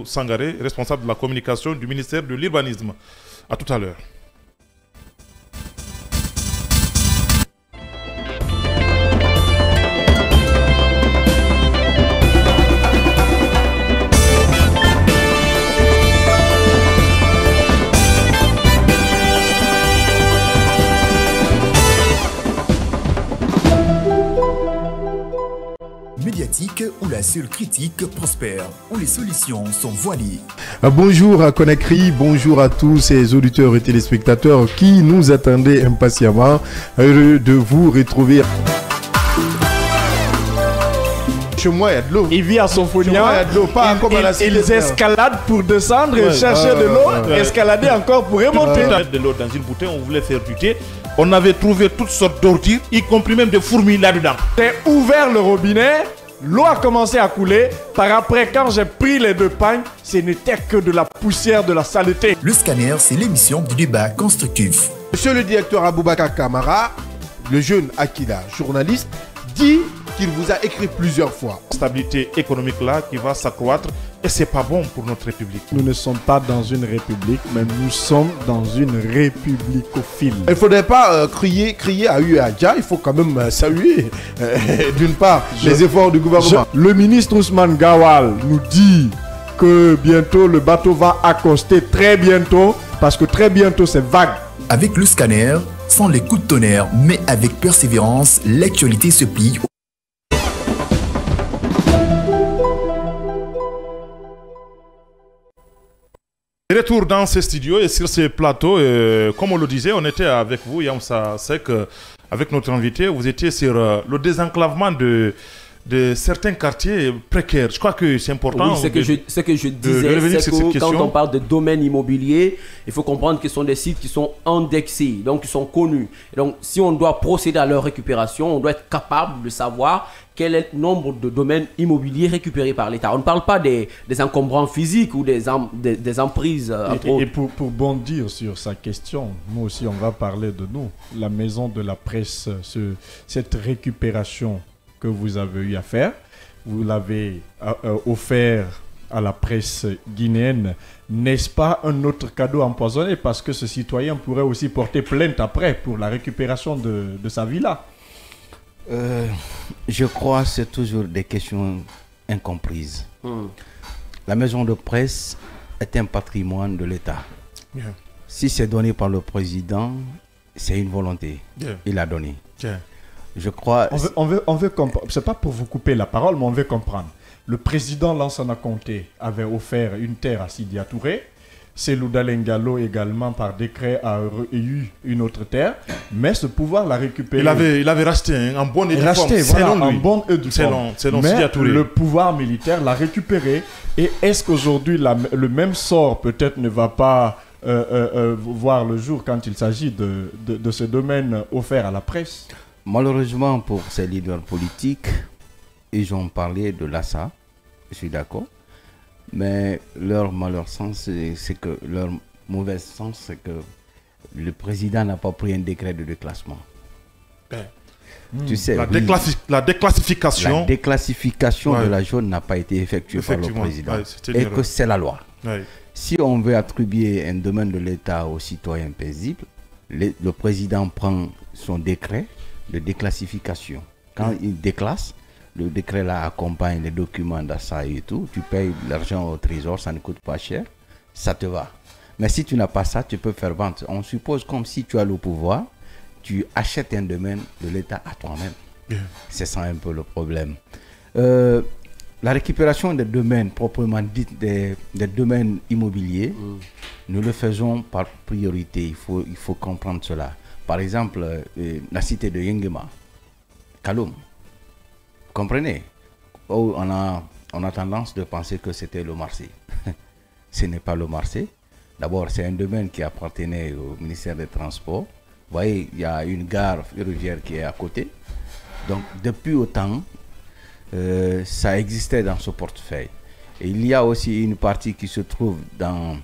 Sangaré, responsable de la communication du ministère de l'Urbanisme. À tout à l'heure. Médiatique où la seule critique prospère, où les solutions sont voilées. Bonjour à Conakry, bonjour à tous ces auditeurs et téléspectateurs qui nous attendaient impatiemment. Heureux de vous retrouver. Chez moi, il y a de l'eau. Il vit à Sofonia. Il y a de l'eau, pas comme à la cité. Ils escaladent pour descendre et chercher de l'eau, escalader encore pour remonter. Mettre de l'eau dans une bouteille, on voulait faire du thé. On avait trouvé toutes sortes d'ordures, y compris même des fourmis là-dedans. J'ai ouvert le robinet, l'eau a commencé à couler. Par après, quand j'ai pris les 2 pagnes, ce n'était que de la poussière, de la saleté. Le scanner, c'est l'émission du débat constructif. Monsieur le directeur Aboubakar Kamara, le jeune Akida, journaliste, dit qu'il vous a écrit plusieurs fois. Stabilité économique là qui va s'accroître et c'est pas bon pour notre République. Nous ne sommes pas dans une république, mais nous sommes dans une républicophile. Il ne faudrait pas crier à Uadja, il faut quand même saluer d'une part les efforts du gouvernement. Le ministre Ousmane Gawal nous dit que bientôt le bateau va accoster, très bientôt, parce que très bientôt c'est vague. Avec le scanner, sans les coups de tonnerre, mais avec persévérance, l'actualité se plie. Retour dans ces studios et sur ces plateaux, comme on le disait, on était avec vous, Yamsa Sek, avec notre invité. Vous étiez sur le désenclavement de certains quartiers précaires. Je crois que c'est important. Oui, ce que je disais, c'est que quand on parle de domaine immobilier, il faut comprendre que ce sont des sites qui sont indexés, donc qui sont connus. Et donc, si on doit procéder à leur récupération, on doit être capable de savoir quel est le nombre de domaines immobiliers récupérés par l'État. On ne parle pas des encombrants physiques ou des emprises. Et pour bondir sur sa question, nous aussi on va parler de nous. La maison de la presse, cette récupération que vous avez eu à faire, vous l'avez offert à la presse guinéenne. N'est-ce pas un autre cadeau empoisonné parce que ce citoyen pourrait aussi porter plainte après pour la récupération de sa villa? Je crois que c'est toujours des questions incomprises. La maison de presse est un patrimoine de l'État. Yeah. Si c'est donné par le président, c'est une volonté. Yeah. Il a donné. Yeah. Je crois... On veut comprendre. C'est pas pour vous couper la parole, mais on veut comprendre. Le président Lansana Conté avait offert une terre à Sidia Touré. Selou Dalengalo également, par décret, a eu une autre terre. Mais ce pouvoir l'a récupéré. Il avait racheté en bonne et due forme. En bonne et due forme. Mais le pouvoir militaire l'a récupéré. Et est-ce qu'aujourd'hui, le même sort peut-être ne va pas voir le jour quand il s'agit de ce domaine offert à la presse? Malheureusement pour ces leaders politiques, ils ont parlé de l'ASA, je suis d'accord, mais leur malheur sens, c'est que leur mauvais sens, c'est que le président n'a pas pris un décret de déclassement. Tu sais, la déclassification. La déclassification de la zone n'a pas été effectuée par le président. Et que c'est la loi. Si on veut attribuer un domaine de l'État aux citoyens paisibles, le président prend son décret de déclassification. Quand il déclasse, le décret là accompagne les documents d'ASA et tout. Tu payes l'argent au trésor, ça ne coûte pas cher, ça te va. Mais si tu n'as pas ça, tu peux faire vente. On suppose comme si tu as le pouvoir, tu achètes un domaine de l'État à toi-même. C'est ça un peu le problème. La récupération des domaines, proprement dit, des domaines immobiliers, nous le faisons par priorité. Il faut comprendre cela. Par exemple, la cité de Yengema, Kaloum. Comprenez? On a tendance de penser que c'était le Marseille. Ce n'est pas le Marseille. D'abord, c'est un domaine qui appartenait au ministère des Transports. Vous voyez, il y a une gare ferroviaire qui est à côté. Donc, depuis autant, ça existait dans ce portefeuille. Et il y a aussi une partie qui se trouve dans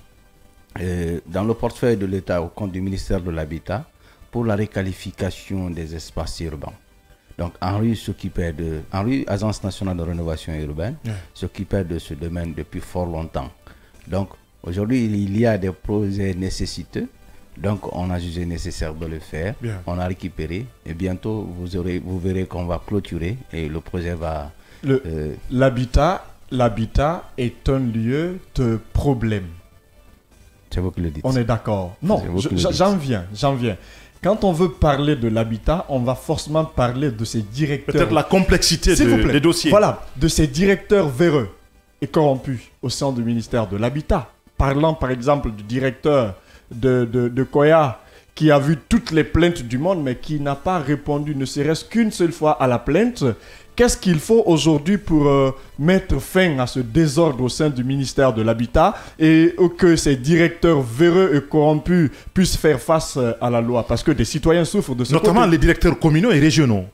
le portefeuille de l'État au compte du ministère de l'Habitat pour la réqualification des espaces urbains. Donc, Henri, Agence nationale de rénovation urbaine, s'occupait de ce domaine depuis fort longtemps. Donc, aujourd'hui, il y a des projets nécessiteux. Donc, on a jugé nécessaire de le faire. On a récupéré. Et bientôt, vous verrez qu'on va clôturer et le projet va... L'habitat est un lieu de problème. C'est vous qui le dites. On est d'accord. Non, j'en viens. Quand on veut parler de l'habitat, on va forcément parler de ces directeurs... Peut-être la complexité des dossiers. Voilà, de ces directeurs véreux et corrompus au sein du ministère de l'Habitat. Parlant par exemple du directeur de Koya, qui a vu toutes les plaintes du monde, mais qui n'a pas répondu ne serait-ce qu'une seule fois à la plainte. Qu'est-ce qu'il faut aujourd'hui pour mettre fin à ce désordre au sein du ministère de l'Habitat et que ces directeurs véreux et corrompus puissent faire face à la loi? Parce que des citoyens souffrent de ce notamment les directeurs communaux et régionaux.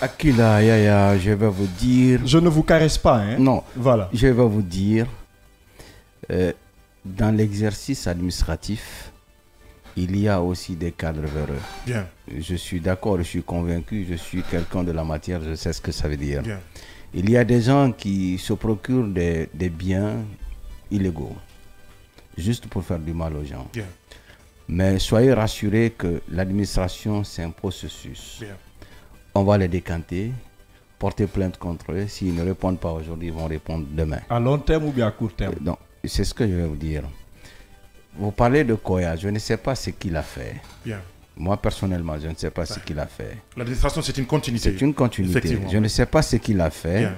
Akila, Yaya, je vais vous dire... Je ne vous caresse pas, hein? Non, voilà. Je vais vous dire, dans l'exercice administratif, il y a aussi des cadres véreux. Bien. Je suis d'accord, je suis convaincu, je suis quelqu'un de la matière, je sais ce que ça veut dire. Bien. Il y a des gens qui se procurent des biens illégaux, juste pour faire du mal aux gens. Bien. Mais soyez rassurés que l'administration, c'est un processus. Bien. On va les décanter, porter plainte contre eux. S'ils ne répondent pas aujourd'hui, ils vont répondre demain. À long terme ou bien à court terme? Non, c'est ce que je vais vous dire. Vous parlez de Koya, je ne sais pas ce qu'il a fait. Bien. Moi, personnellement, je ne sais pas ce qu'il a fait. L'administration, c'est une continuité. C'est une continuité. Je ne sais pas ce qu'il a fait.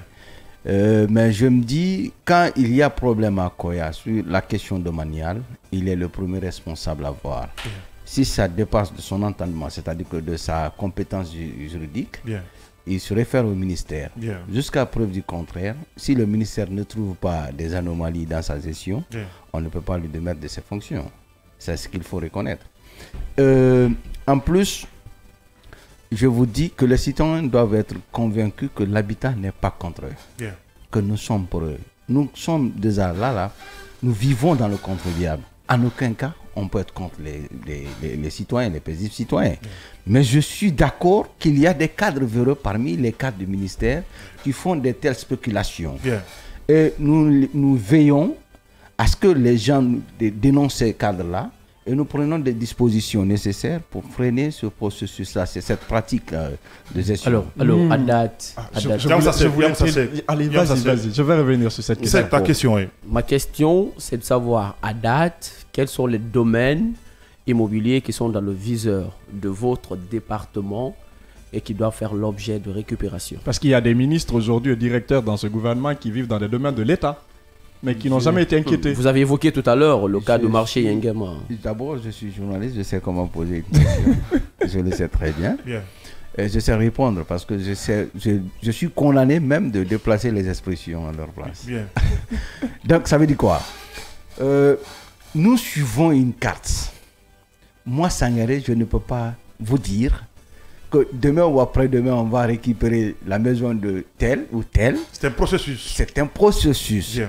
Bien. Mais je me dis, quand il y a problème à Koya sur la question domaniale, il est le premier responsable à voir. Bien. Si ça dépasse de son entendement, c'est-à-dire que de sa compétence juridique, bien, il se réfère au ministère. Bien. Jusqu'à preuve du contraire, si le ministère ne trouve pas des anomalies dans sa gestion, bien, on ne peut pas lui démettre de ses fonctions. C'est ce qu'il faut reconnaître. En plus, je vous dis que les citoyens doivent être convaincus que l'habitat n'est pas contre eux. bien, Que nous sommes pour eux. Nous sommes déjà là, nous vivons dans le contribuable. En aucun cas, on peut être contre les citoyens, les paisibles citoyens. Mais je suis d'accord qu'il y a des cadres véreux parmi les cadres du ministère qui font de telles spéculations. Et nous veillons à ce que les gens dénoncent ces cadres-là et nous prenons des dispositions nécessaires pour freiner ce processus-là. C'est cette pratique de gestion. Alors, à date... Allez, vas-y, je vais revenir sur cette question. C'est ta question, oui. Ma question, c'est de savoir, à date, quels sont les domaines immobiliers qui sont dans le viseur de votre département et qui doivent faire l'objet de récupération. Parce qu'il y a des ministres aujourd'hui et directeurs dans ce gouvernement qui vivent dans des domaines de l'État, mais qui n'ont jamais été inquiétés. Vous avez évoqué tout à l'heure le cas de marché Yengema. D'abord, je suis journaliste, je sais comment poser une question. Je le sais très bien. Et je sais répondre parce que je suis condamné même de déplacer les expressions à leur place. Donc, ça veut dire quoi? Nous suivons une carte. Moi, Sangaré, je ne peux pas vous dire que demain ou après-demain, on va récupérer la maison de tel ou tel. C'est un processus. C'est un processus.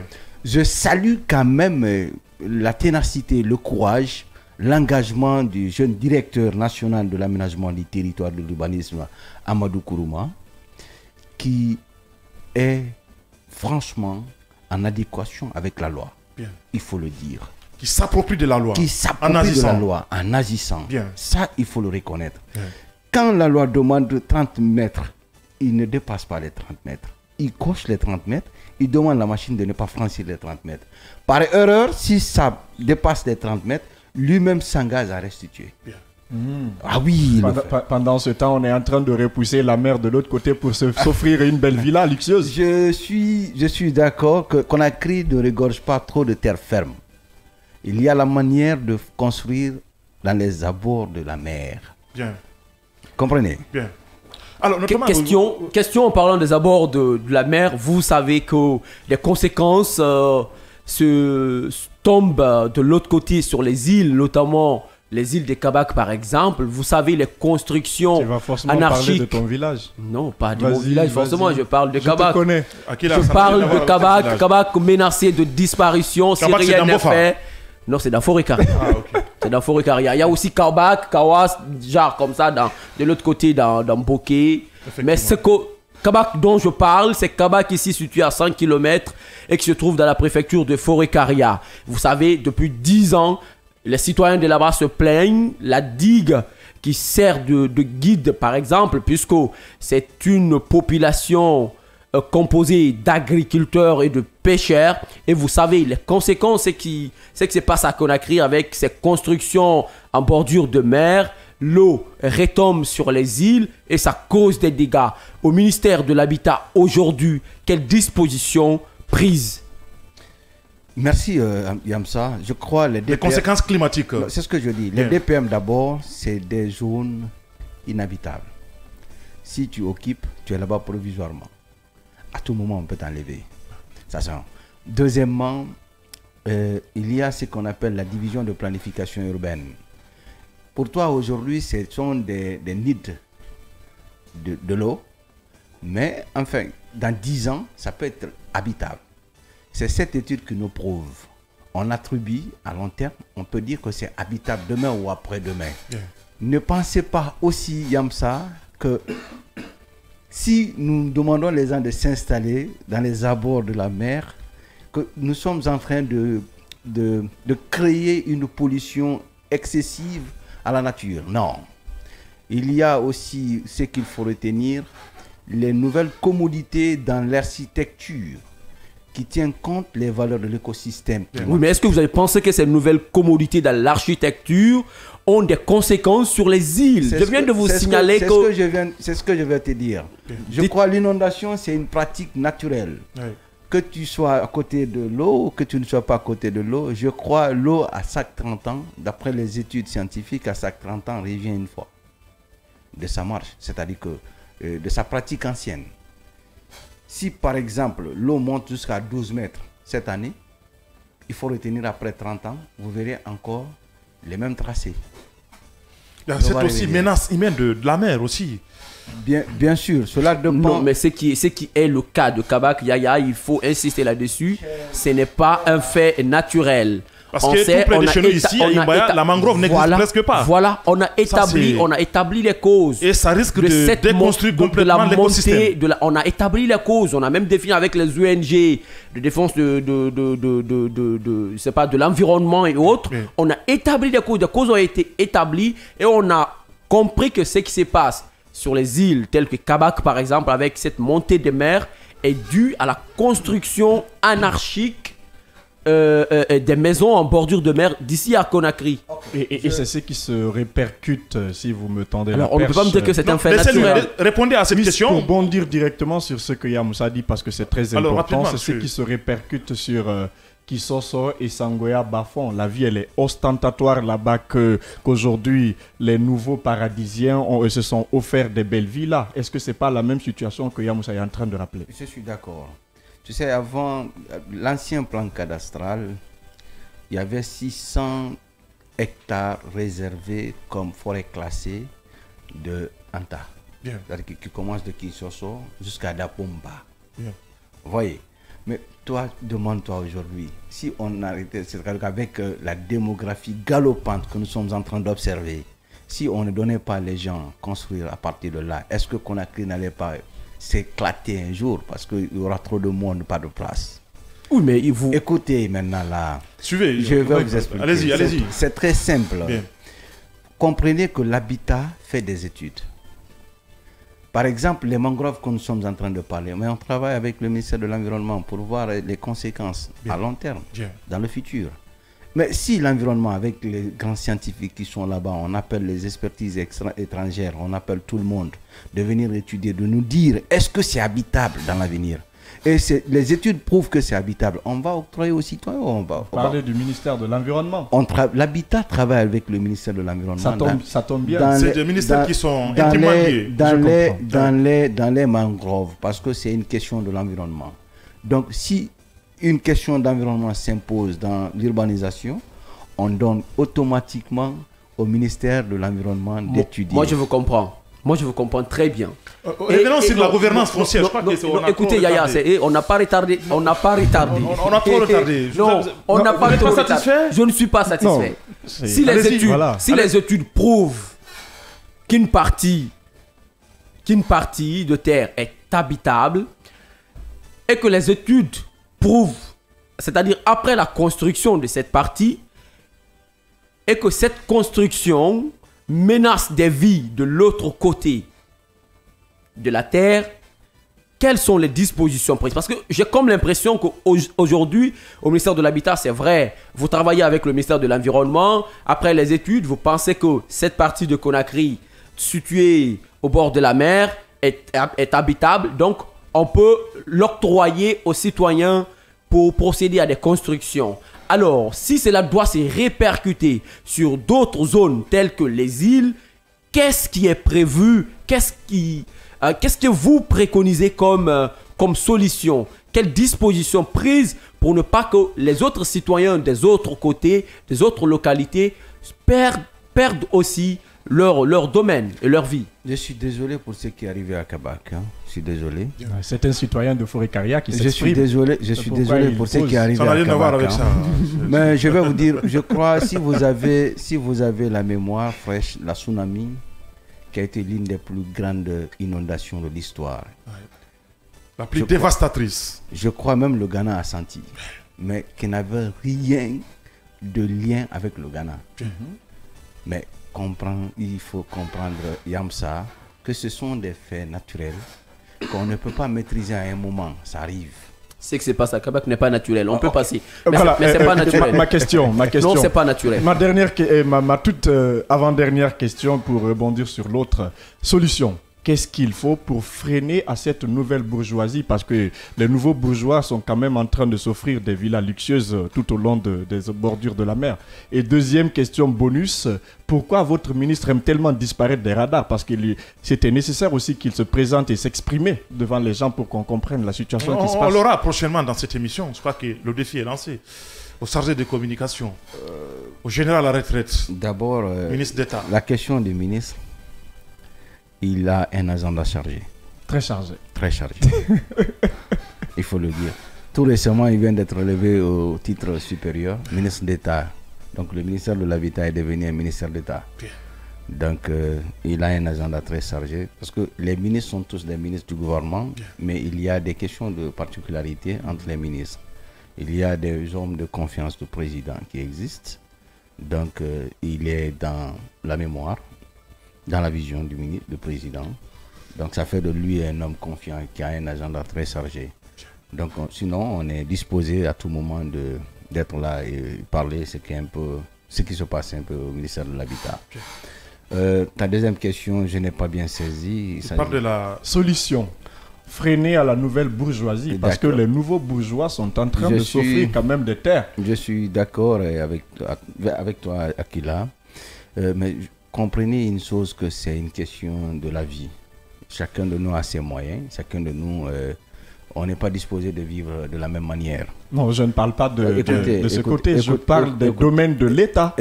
Je salue quand même la ténacité, le courage, l'engagement du jeune directeur national de l'aménagement du territoire de l'urbanisme, Amadou Kourouma, qui est franchement en adéquation avec la loi. Il faut le dire. Qui s'approprie de la loi. Qui s'approprie de la loi en agissant. Ça, il faut le reconnaître. Quand la loi demande 30 mètres, il ne dépasse pas les 30 mètres. Il coche les 30 mètres, il demande à la machine de ne pas franchir les 30 mètres. Par erreur, si ça dépasse les 30 mètres, lui-même s'engage à restituer. Ah oui. Pendant ce temps, on est en train de repousser la mer de l'autre côté pour s'offrir une belle villa luxueuse. Je suis d'accord qu'on a cru ne regorge pas trop de terre ferme. Il y a la manière de construire dans les abords de la mer. Comprenez? Alors, question en parlant des abords de la mer, vous savez que les conséquences tombent de l'autre côté sur les îles, notamment les îles des Kabak par exemple. Vous savez les constructions anarchiques. Tu vas forcément parler de ton village. Non, pas de mon village, forcément, je parle de Kabak. Je parle de Kabak menacé de disparition si rien n'est fait. Non, c'est dans Forêt-Carrière. C'est dans Forêt-Carrière. Il y a aussi Kabak, Kawas, genre comme ça, de l'autre côté, dans Bokeh. Mais ce Kabak dont je parle, c'est Kabak ici situé à 100 km et qui se trouve dans la préfecture de Forêt-Carrière. Vous savez, depuis 10 ans, les citoyens de là-bas se plaignent. La digue qui sert de guide, par exemple, puisque c'est une population composé d'agriculteurs et de pêcheurs. Et vous savez, les conséquences, c'est que c'est pas ça qu'on a créé avec ces constructions en bordure de mer. L'eau retombe sur les îles et ça cause des dégâts. Au ministère de l'Habitat, aujourd'hui, quelles dispositions prises? Merci Yamsa. Je crois les conséquences climatiques. C'est ce que je dis. Les DPM d'abord, c'est des zones inhabitables. Si tu occupes, tu es là-bas provisoirement. À tout moment, on peut t'enlever. Ça, c'est un. Deuxièmement, il y a ce qu'on appelle la division de planification urbaine. Pour toi, aujourd'hui, ce sont des nids de l'eau. Mais, enfin, dans 10 ans, ça peut être habitable. C'est cette étude qui nous prouve. On attribue à long terme, on peut dire que c'est habitable demain ou après-demain. Ne pensez pas aussi, Yamsa, que si nous demandons les gens de s'installer dans les abords de la mer, que nous sommes en train de créer une pollution excessive à la nature. Non. Il y a aussi ce qu'il faut retenir, les nouvelles commodités dans l'architecture qui tiennent compte des valeurs de l'écosystème. Oui, mais est-ce que vous avez pensé que ces nouvelles commodités dans l'architecture ont des conséquences sur les îles? Je viens de vous signaler que... C'est ce que je vais te dire. Je crois que l'inondation, c'est une pratique naturelle. Que tu sois à côté de l'eau ou que tu ne sois pas à côté de l'eau, je crois que l'eau, à chaque 30 ans, d'après les études scientifiques, à chaque 30 ans, revient une fois de sa marche, c'est-à-dire que de sa pratique ancienne. Si par exemple l'eau monte jusqu'à 12 mètres cette année, il faut retenir après 30 ans, vous verrez encore les mêmes tracés. C'est aussi menace humaine de la mer aussi. Bien sûr, cela dépend. Non, mais ce qui est le cas de Kabak Yaya, il faut insister là-dessus. Ce n'est pas un fait naturel. Parce que tout près de chez nous ici, à Imbaya, la mangrove n'existe presque pas. Voilà, on a établi les causes. Et ça risque de déconstruire complètement l'écosystème. On a établi les causes, on a même défini avec les ONG de défense de l'environnement et autres. Oui. On a établi les causes ont été établies et on a compris que ce qui se passe sur les îles telles que Kabak par exemple, avec cette montée des mers, est due à la construction anarchique des maisons en bordure de mer d'ici à Conakry. Et c'est ce qui se répercute, si vous me tendez alors, la perche. on ne peut pas me dire que c'est un fait naturel. Répondez à cette question. Pour bondir directement sur ce que Yamoussa dit, parce que c'est très important, c'est ce qui se répercute sur Kisoso et Sangoya Bafon. La vie, elle est ostentatoire là-bas qu'aujourd'hui, les nouveaux paradisiens se sont offerts des belles villas. Est-ce que ce n'est pas la même situation que Yamoussa est en train de rappeler? Je suis d'accord. Tu sais, avant l'ancien plan cadastral, il y avait 600 hectares réservés comme forêt classée de Anta. Qui commence de Kisoso jusqu'à Dapomba. Vous voyez? Mais toi, demande-toi aujourd'hui, si on arrêtait, c'est-à-dire qu'avec la démographie galopante que nous sommes en train d'observer, si on ne donnait pas les gens construire à partir de là, est-ce que Conakry n'allait pas s'éclater un jour parce qu'il y aura trop de monde, pas de place? Oui, mais vous... Écoutez maintenant là. Suivez. Je vais vous expliquer. Allez-y. C'est très simple. Bien. Comprenez que l'habitat fait des études. Par exemple, les mangroves que nous sommes en train de parler, mais on travaille avec le ministère de l'Environnement pour voir les conséquences à long terme, dans le futur. Mais si l'environnement, avec les grands scientifiques qui sont là-bas, on appelle les expertises étrangères, on appelle tout le monde de venir étudier, de nous dire est-ce que c'est habitable dans l'avenir. Et les études prouvent que c'est habitable. On va octroyer aux citoyens. On va parler du ministère de l'Environnement. L'habitat travaille avec le ministère de l'Environnement. Ça tombe bien. C'est des ministères qui sont intimement liés. Dans les mangroves, parce que c'est une question de l'environnement. Donc, si une question d'environnement s'impose dans l'urbanisation, on donne automatiquement au ministère de l'Environnement d'étudier. Moi, je vous comprends. Très bien. Maintenant, c'est de la gouvernance foncière. Écoutez, Yaya, on n'a pas retardé. On a trop retardé. Non, on n'a pas trop retardé. Je ne suis pas satisfait. Si les études prouvent qu'une partie de terre est habitable et que les études prouvent, c'est-à-dire après la construction de cette partie, et que cette construction menace des vies de l'autre côté de la terre, quelles sont les dispositions prises? Parce que j'ai comme l'impression qu'aujourd'hui, au ministère de l'Habitat, c'est vrai, vous travaillez avec le ministère de l'Environnement, après les études, vous pensez que cette partie de Conakry, située au bord de la mer, est habitable, donc on peut l'octroyer aux citoyens pour procéder à des constructions. Alors, si cela doit se répercuter sur d'autres zones telles que les îles, qu'est-ce qui est prévu? Qu'est-ce que vous préconisez comme solution? Quelles dispositions prises pour ne pas que les autres citoyens des autres côtés, des autres localités, perdent aussi leur domaine et leur vie? Je suis désolé pour ce qui est arrivé à Kabak. Je suis désolé. C'est un citoyen de Forêt-Caria qui s'exprime. Je suis désolé pour ce qui est arrivé à Kabak. Mais je vais vous dire, je crois, si vous avez la mémoire fraîche, la tsunami, qui a été l'une des plus grandes inondations de l'histoire. La plus dévastatrice. Je crois même le Ghana a senti, mais qui n'avait rien de lien avec le Ghana. Mais il faut comprendre, Yamsa, que ce sont des faits naturels qu'on ne peut pas maîtriser à un moment. Ça arrive. Ce qui se passe à Kabak n'est pas naturel. On peut passer. Mais c'est pas naturel. Ma question. Non, c'est pas naturel. Ma toute avant-dernière question pour rebondir sur l'autre solution. Qu'est-ce qu'il faut pour freiner à cette nouvelle bourgeoisie? Parce que les nouveaux bourgeois sont quand même en train de s'offrir des villas luxueuses tout au long des bordures de la mer. Et deuxième question bonus, pourquoi votre ministre aime tellement disparaître des radars? Parce que c'était nécessaire aussi qu'il se présente et s'exprime devant les gens pour qu'on comprenne la situation qui se passe. On l'aura prochainement dans cette émission. Je crois que le défi est lancé. Au chargé de communication, au général à la retraite, d'abord, ministre d'État. La question du ministre, il a un agenda chargé. Très chargé. Très chargé. Il faut le dire. Tout récemment, il vient d'être élevé au titre supérieur, ministre d'État. Donc le ministère de l'Habitat est devenu un ministère d'État. Donc il a un agenda très chargé parce que les ministres sont tous des ministres du gouvernement, mais il y a des questions de particularité entre les ministres. Il y a des hommes de confiance du président qui existent. Donc il est dans la mémoire, dans la vision du président. Donc ça fait de lui un homme confiant qui a un agenda très chargé. Donc sinon on est disposé à tout moment d'être là et parler ce qui se passe un peu au ministère de l'Habitat. Ta deuxième question, je n'ai pas bien saisi. Il parle de la solution. Freiner à la nouvelle bourgeoisie, parce que les nouveaux bourgeois sont en train de s'offrir quand même des terres. Je suis d'accord avec toi, Akila, mais comprenez une chose, que c'est une question de la vie. Chacun de nous a ses moyens, chacun de nous, on n'est pas disposé de vivre de la même manière. Non, je ne parle pas de ce côté, je parle des domaines de l'État.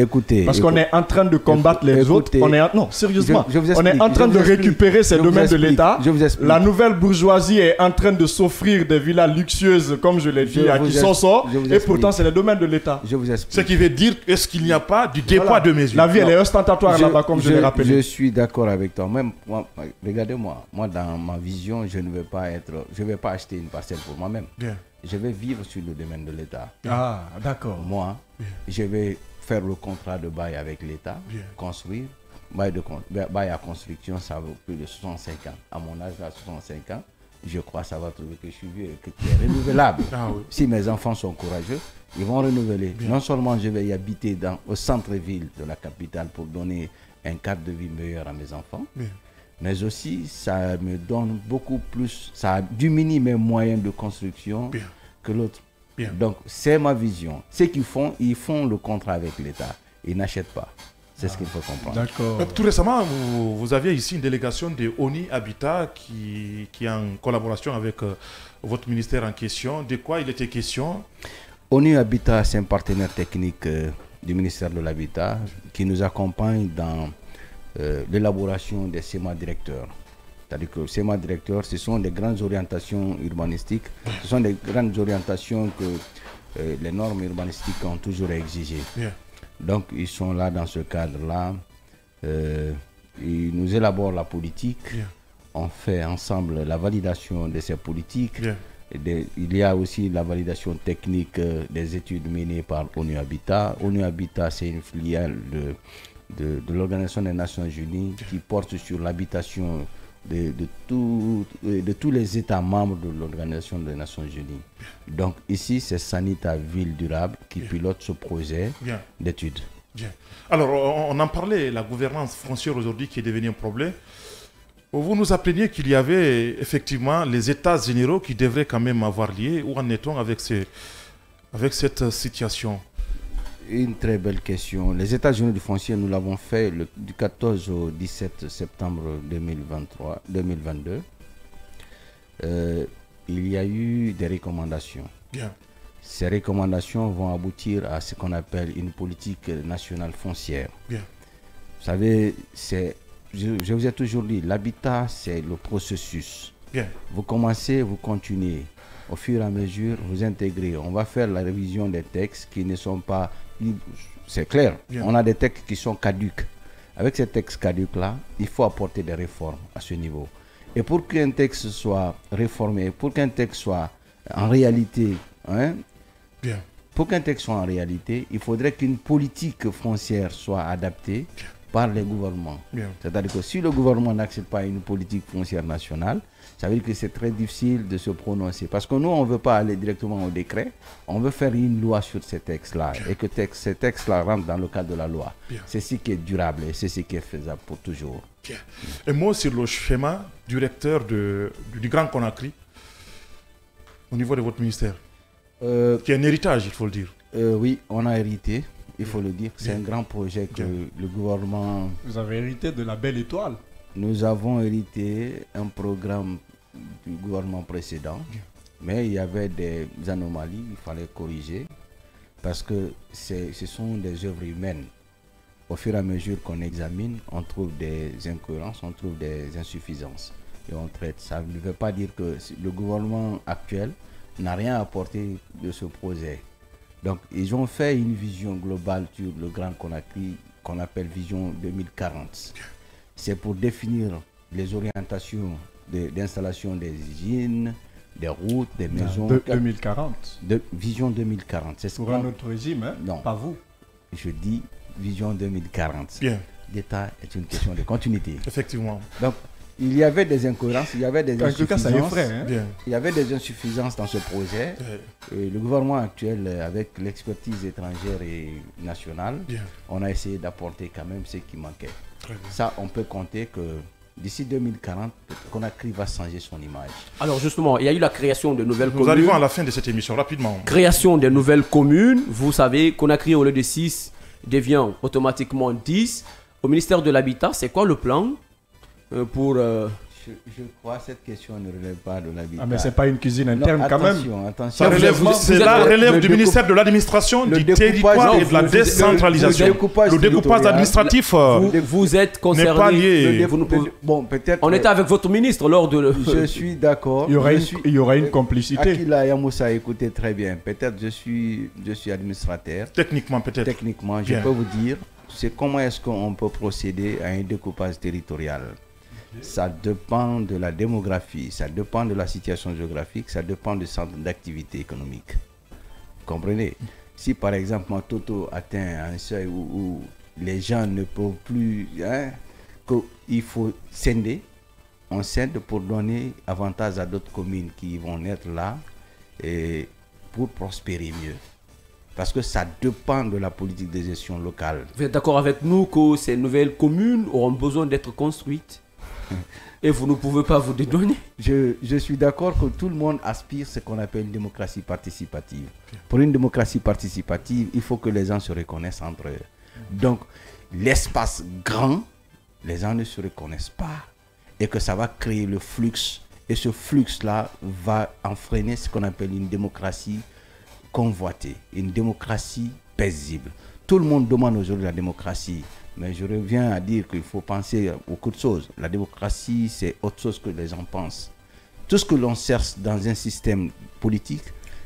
Parce qu'on est en train de combattre les autres. Non, sérieusement, on est en train de récupérer ces domaines de l'État. La nouvelle bourgeoisie est en train de s'offrir des villas luxueuses, comme je l'ai dit, à Kissoso, et pourtant c'est le domaine de l'État. Ce qui veut dire, est-ce qu'il n'y a pas du dépôt de mesures? La vie, elle est ostentatoire là-bas, comme je l'ai rappelé. Je suis d'accord avec toi. Même moi, regardez-moi, moi dans ma vision, je ne vais pas acheter une parcelle pour moi-même. Je vais vivre sur le domaine de l'État. Ah, d'accord. Moi, je vais faire le contrat de bail avec l'État, construire. Bail à construction, ça vaut plus de 65 ans. À mon âge, à 65 ans, je crois que ça va trouver que je suis vieux et que c'est renouvelable. Si mes enfants sont courageux, ils vont renouveler. Non seulement je vais y habiter au centre-ville de la capitale pour donner un cadre de vie meilleur à mes enfants, mais aussi ça me donne beaucoup plus, ça diminue mes moyens de construction que l'autre. Donc c'est ma vision. Ce qu'ils font, ils font le contrat avec l'État. Ils n'achètent pas. C'est ce qu'il faut comprendre. D'accord. Tout récemment, vous aviez ici une délégation de ONI Habitat qui est en collaboration avec votre ministère en question. De quoi il était question? ONI Habitat, c'est un partenaire technique du ministère de l'Habitat qui nous accompagne dans l'élaboration des schémas directeurs. C'est-à-dire que les schémas directeurs, ce sont des grandes orientations urbanistiques, ce sont des grandes orientations que les normes urbanistiques ont toujours exigées. Donc ils sont là dans ce cadre-là, ils nous élaborent la politique, on fait ensemble la validation de ces politiques. Il y a aussi la validation technique des études menées par ONU Habitat. ONU Habitat, c'est une filiale de l'Organisation des Nations Unies qui porte sur l'habitation de tous les États membres de l'Organisation des Nations Unies. Donc ici, c'est Sanita Ville Durable qui pilote ce projet d'études. Alors, on en parlait, la gouvernance foncière aujourd'hui qui est devenue un problème. Vous nous appreniez qu'il y avait effectivement les états généraux qui devraient quand même avoir lieu. Où en est-on avec cette situation? Une très belle question. Les états généraux du foncier, nous l'avons fait du 14 au 17 septembre 2022. Il y a eu des recommandations. Ces recommandations vont aboutir à ce qu'on appelle une politique nationale foncière. Vous savez, je vous ai toujours dit, l'habitat, c'est le processus. Vous commencez, vous continuez. Au fur et à mesure, vous intégrez. On va faire la révision des textes qui ne sont pas... C'est clair, on a des textes qui sont caducs. Avec ces textes caducs-là, il faut apporter des réformes à ce niveau. Et pour qu'un texte soit réformé, pour qu'un texte soit en réalité... Pour qu'un texte soit en réalité, il faudrait qu'une politique foncière soit adaptée par les gouvernements. C'est-à-dire que si le gouvernement n'accepte pas une politique foncière nationale, ça veut dire que c'est très difficile de se prononcer. Parce que nous, on ne veut pas aller directement au décret, on veut faire une loi sur ces textes-là et que ces textes-là rentrent dans le cadre de la loi. C'est ce qui est durable et c'est ce qui est faisable pour toujours. Un mot sur le schéma directeur du Grand Conakry au niveau de votre ministère, qui est un héritage, il faut le dire. Oui, on a hérité. Il faut le dire, c'est un grand projet que le gouvernement... Vous avez hérité de la Belle Étoile. Nous avons hérité un programme du gouvernement précédent, mais il y avait des anomalies, il fallait corriger, parce que ce sont des œuvres humaines. Au fur et à mesure qu'on examine, on trouve des incohérences, on trouve des insuffisances, et on traite. Ça ne veut pas dire que le gouvernement actuel n'a rien apporté de ce projet. Donc, ils ont fait une vision globale sur le Grand Conakry qu'on appelle Vision 2040. C'est pour définir les orientations d'installation des usines, des routes, des maisons. 2040. Vision 2040. C'est pour un autre régime, hein? Non. Pas vous. Je dis Vision 2040. Bien. L'État est une question de continuité. Effectivement. Donc, il y avait des incohérences, il y avait des insuffisances. Ça effraie, hein? Bien. Il y avait des insuffisances dans ce projet. Et le gouvernement actuel, avec l'expertise étrangère et nationale, Bien. on a essayé d'apporter quand même ce qui manquait. Très bien. Ça, on peut compter que d'ici 2040, Conakry va changer son image. Alors justement, il y a eu la création de nouvelles communes. Nous arrivons à la fin de cette émission, rapidement. Création des nouvelles communes. Vous savez, Conakry, au lieu de 6, devient automatiquement 10. Au ministère de l'Habitat, c'est quoi le plan pour... Je crois que cette question ne relève pas de l'habitat. Ah, mais c'est pas une cuisine interne quand même. Attention. C'est la relève du ministère de l'administration, du territoire et de la décentralisation. Le découpage administratif vous êtes concerné. n'est pas lié. Bon, peut-être. On était avec votre ministre lors de... Je suis d'accord. Il y aura une complicité. Akila Yamoussa, écoutez très bien. Peut-être je suis administrateur. Techniquement, peut-être. Techniquement, je peux vous dire, c'est comment est-ce qu'on peut procéder à un découpage territorial. Ça dépend de la démographie, ça dépend de la situation géographique, ça dépend du centre d'activité économique. Comprenez? Si par exemple Toto atteint un seuil où les gens ne peuvent plus, qu'il faut scinder, on scinde pour donner avantage à d'autres communes qui vont être là et pour prospérer mieux. Parce que ça dépend de la politique de gestion locale. Vous êtes d'accord avec nous que ces nouvelles communes auront besoin d'être construites? Et vous ne pouvez pas vous dédouaner? Je suis d'accord que tout le monde aspire à ce qu'on appelle une démocratie participative. Pour une démocratie participative, il faut que les gens se reconnaissent entre eux. Donc, l'espace grand, les gens ne se reconnaissent pas. Et que ça va créer le flux. Et ce flux-là va freiner ce qu'on appelle une démocratie convoitée, une démocratie paisible. Tout le monde demande aujourd'hui la démocratie. Mais je reviens à dire qu'il faut penser à beaucoup de choses. La démocratie, c'est autre chose que les gens pensent. Tout ce que l'on cherche dans un système politique,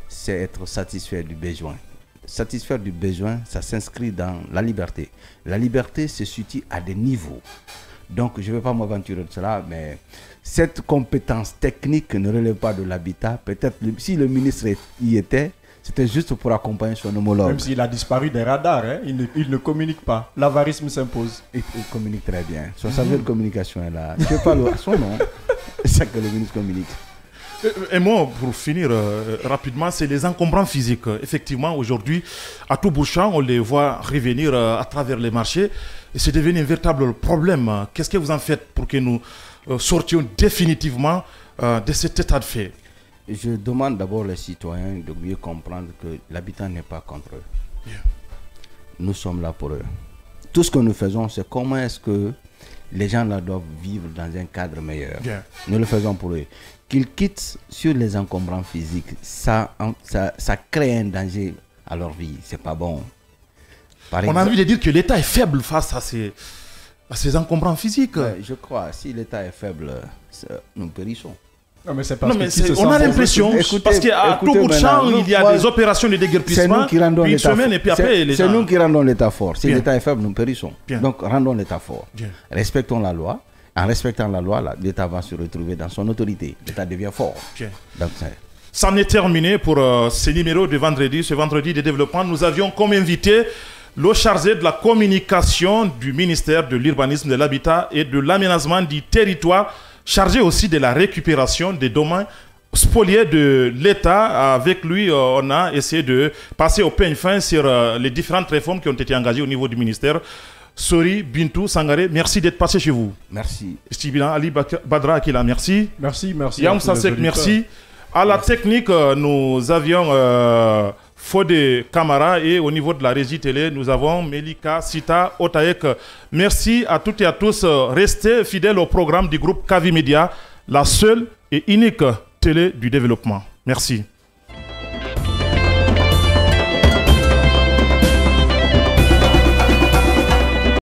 c'est être satisfait du besoin. Satisfaire du besoin, ça s'inscrit dans la liberté. La liberté se situe à des niveaux. Donc, je ne vais pas m'aventurer de cela, mais cette compétence technique ne relève pas de l'habitat. Peut-être si le ministre y était, c'était juste pour accompagner son homologue. Même s'il a disparu des radars, hein, il ne communique pas. L'avarisme s'impose. Il communique très bien. Son savoir de communication est là. Je ne sais pas son nom. C'est que le ministre communique. Et moi, pour finir rapidement, c'est les encombrants physiques. Effectivement, aujourd'hui, à tout bout de champ, on les voit revenir à travers les marchés. Et c'est devenu un véritable problème. Qu'est-ce que vous en faites pour que nous sortions définitivement de cet état de fait? Je demande d'abord les citoyens de mieux comprendre que l'habitant n'est pas contre eux. Yeah. Nous sommes là pour eux. Tout ce que nous faisons, c'est comment est-ce que les gens là doivent vivre dans un cadre meilleur. Yeah. Nous le faisons pour eux. Qu'ils quittent sur les encombrants physiques, ça crée un danger à leur vie. C'est pas bon. On a envie de dire que l'État est faible face à ces encombrants physiques. Je crois, si l'État est faible, nous périssons. Non, mais c'est parce on a l'impression, parce qu'à tout bout de champ, il y a des opérations de déguerpissement, puis une semaine, et puis après, c'est nous qui rendons l'État fort. Si l'État est faible, nous périssons. Donc, rendons l'État fort. Respectons la loi. En respectant la loi, l'État va se retrouver dans son autorité. L'État devient fort. Donc, c'en est terminé pour ce numéro de vendredi, ce vendredi de développement. Nous avions comme invité le chargé de la communication du ministère de l'Urbanisme, de l'Habitat et de l'Aménagement du Territoire, chargé aussi de la récupération des domaines spoliés de l'État. Avec lui, on a essayé de passer au peigne fin sur les différentes réformes qui ont été engagées au niveau du ministère. Sori Bintou Sangaré, merci d'être passé chez vous. Merci. Stibina Ali Badra Akila, merci. Merci. Yam Sasek, merci. À la technique, nous avions Fodé Kamara et au niveau de la régie télé, nous avons Melika Sita Otaek. Merci à toutes et à tous. Restez fidèles au programme du groupe Kavi Media, la seule et unique télé du développement. Merci.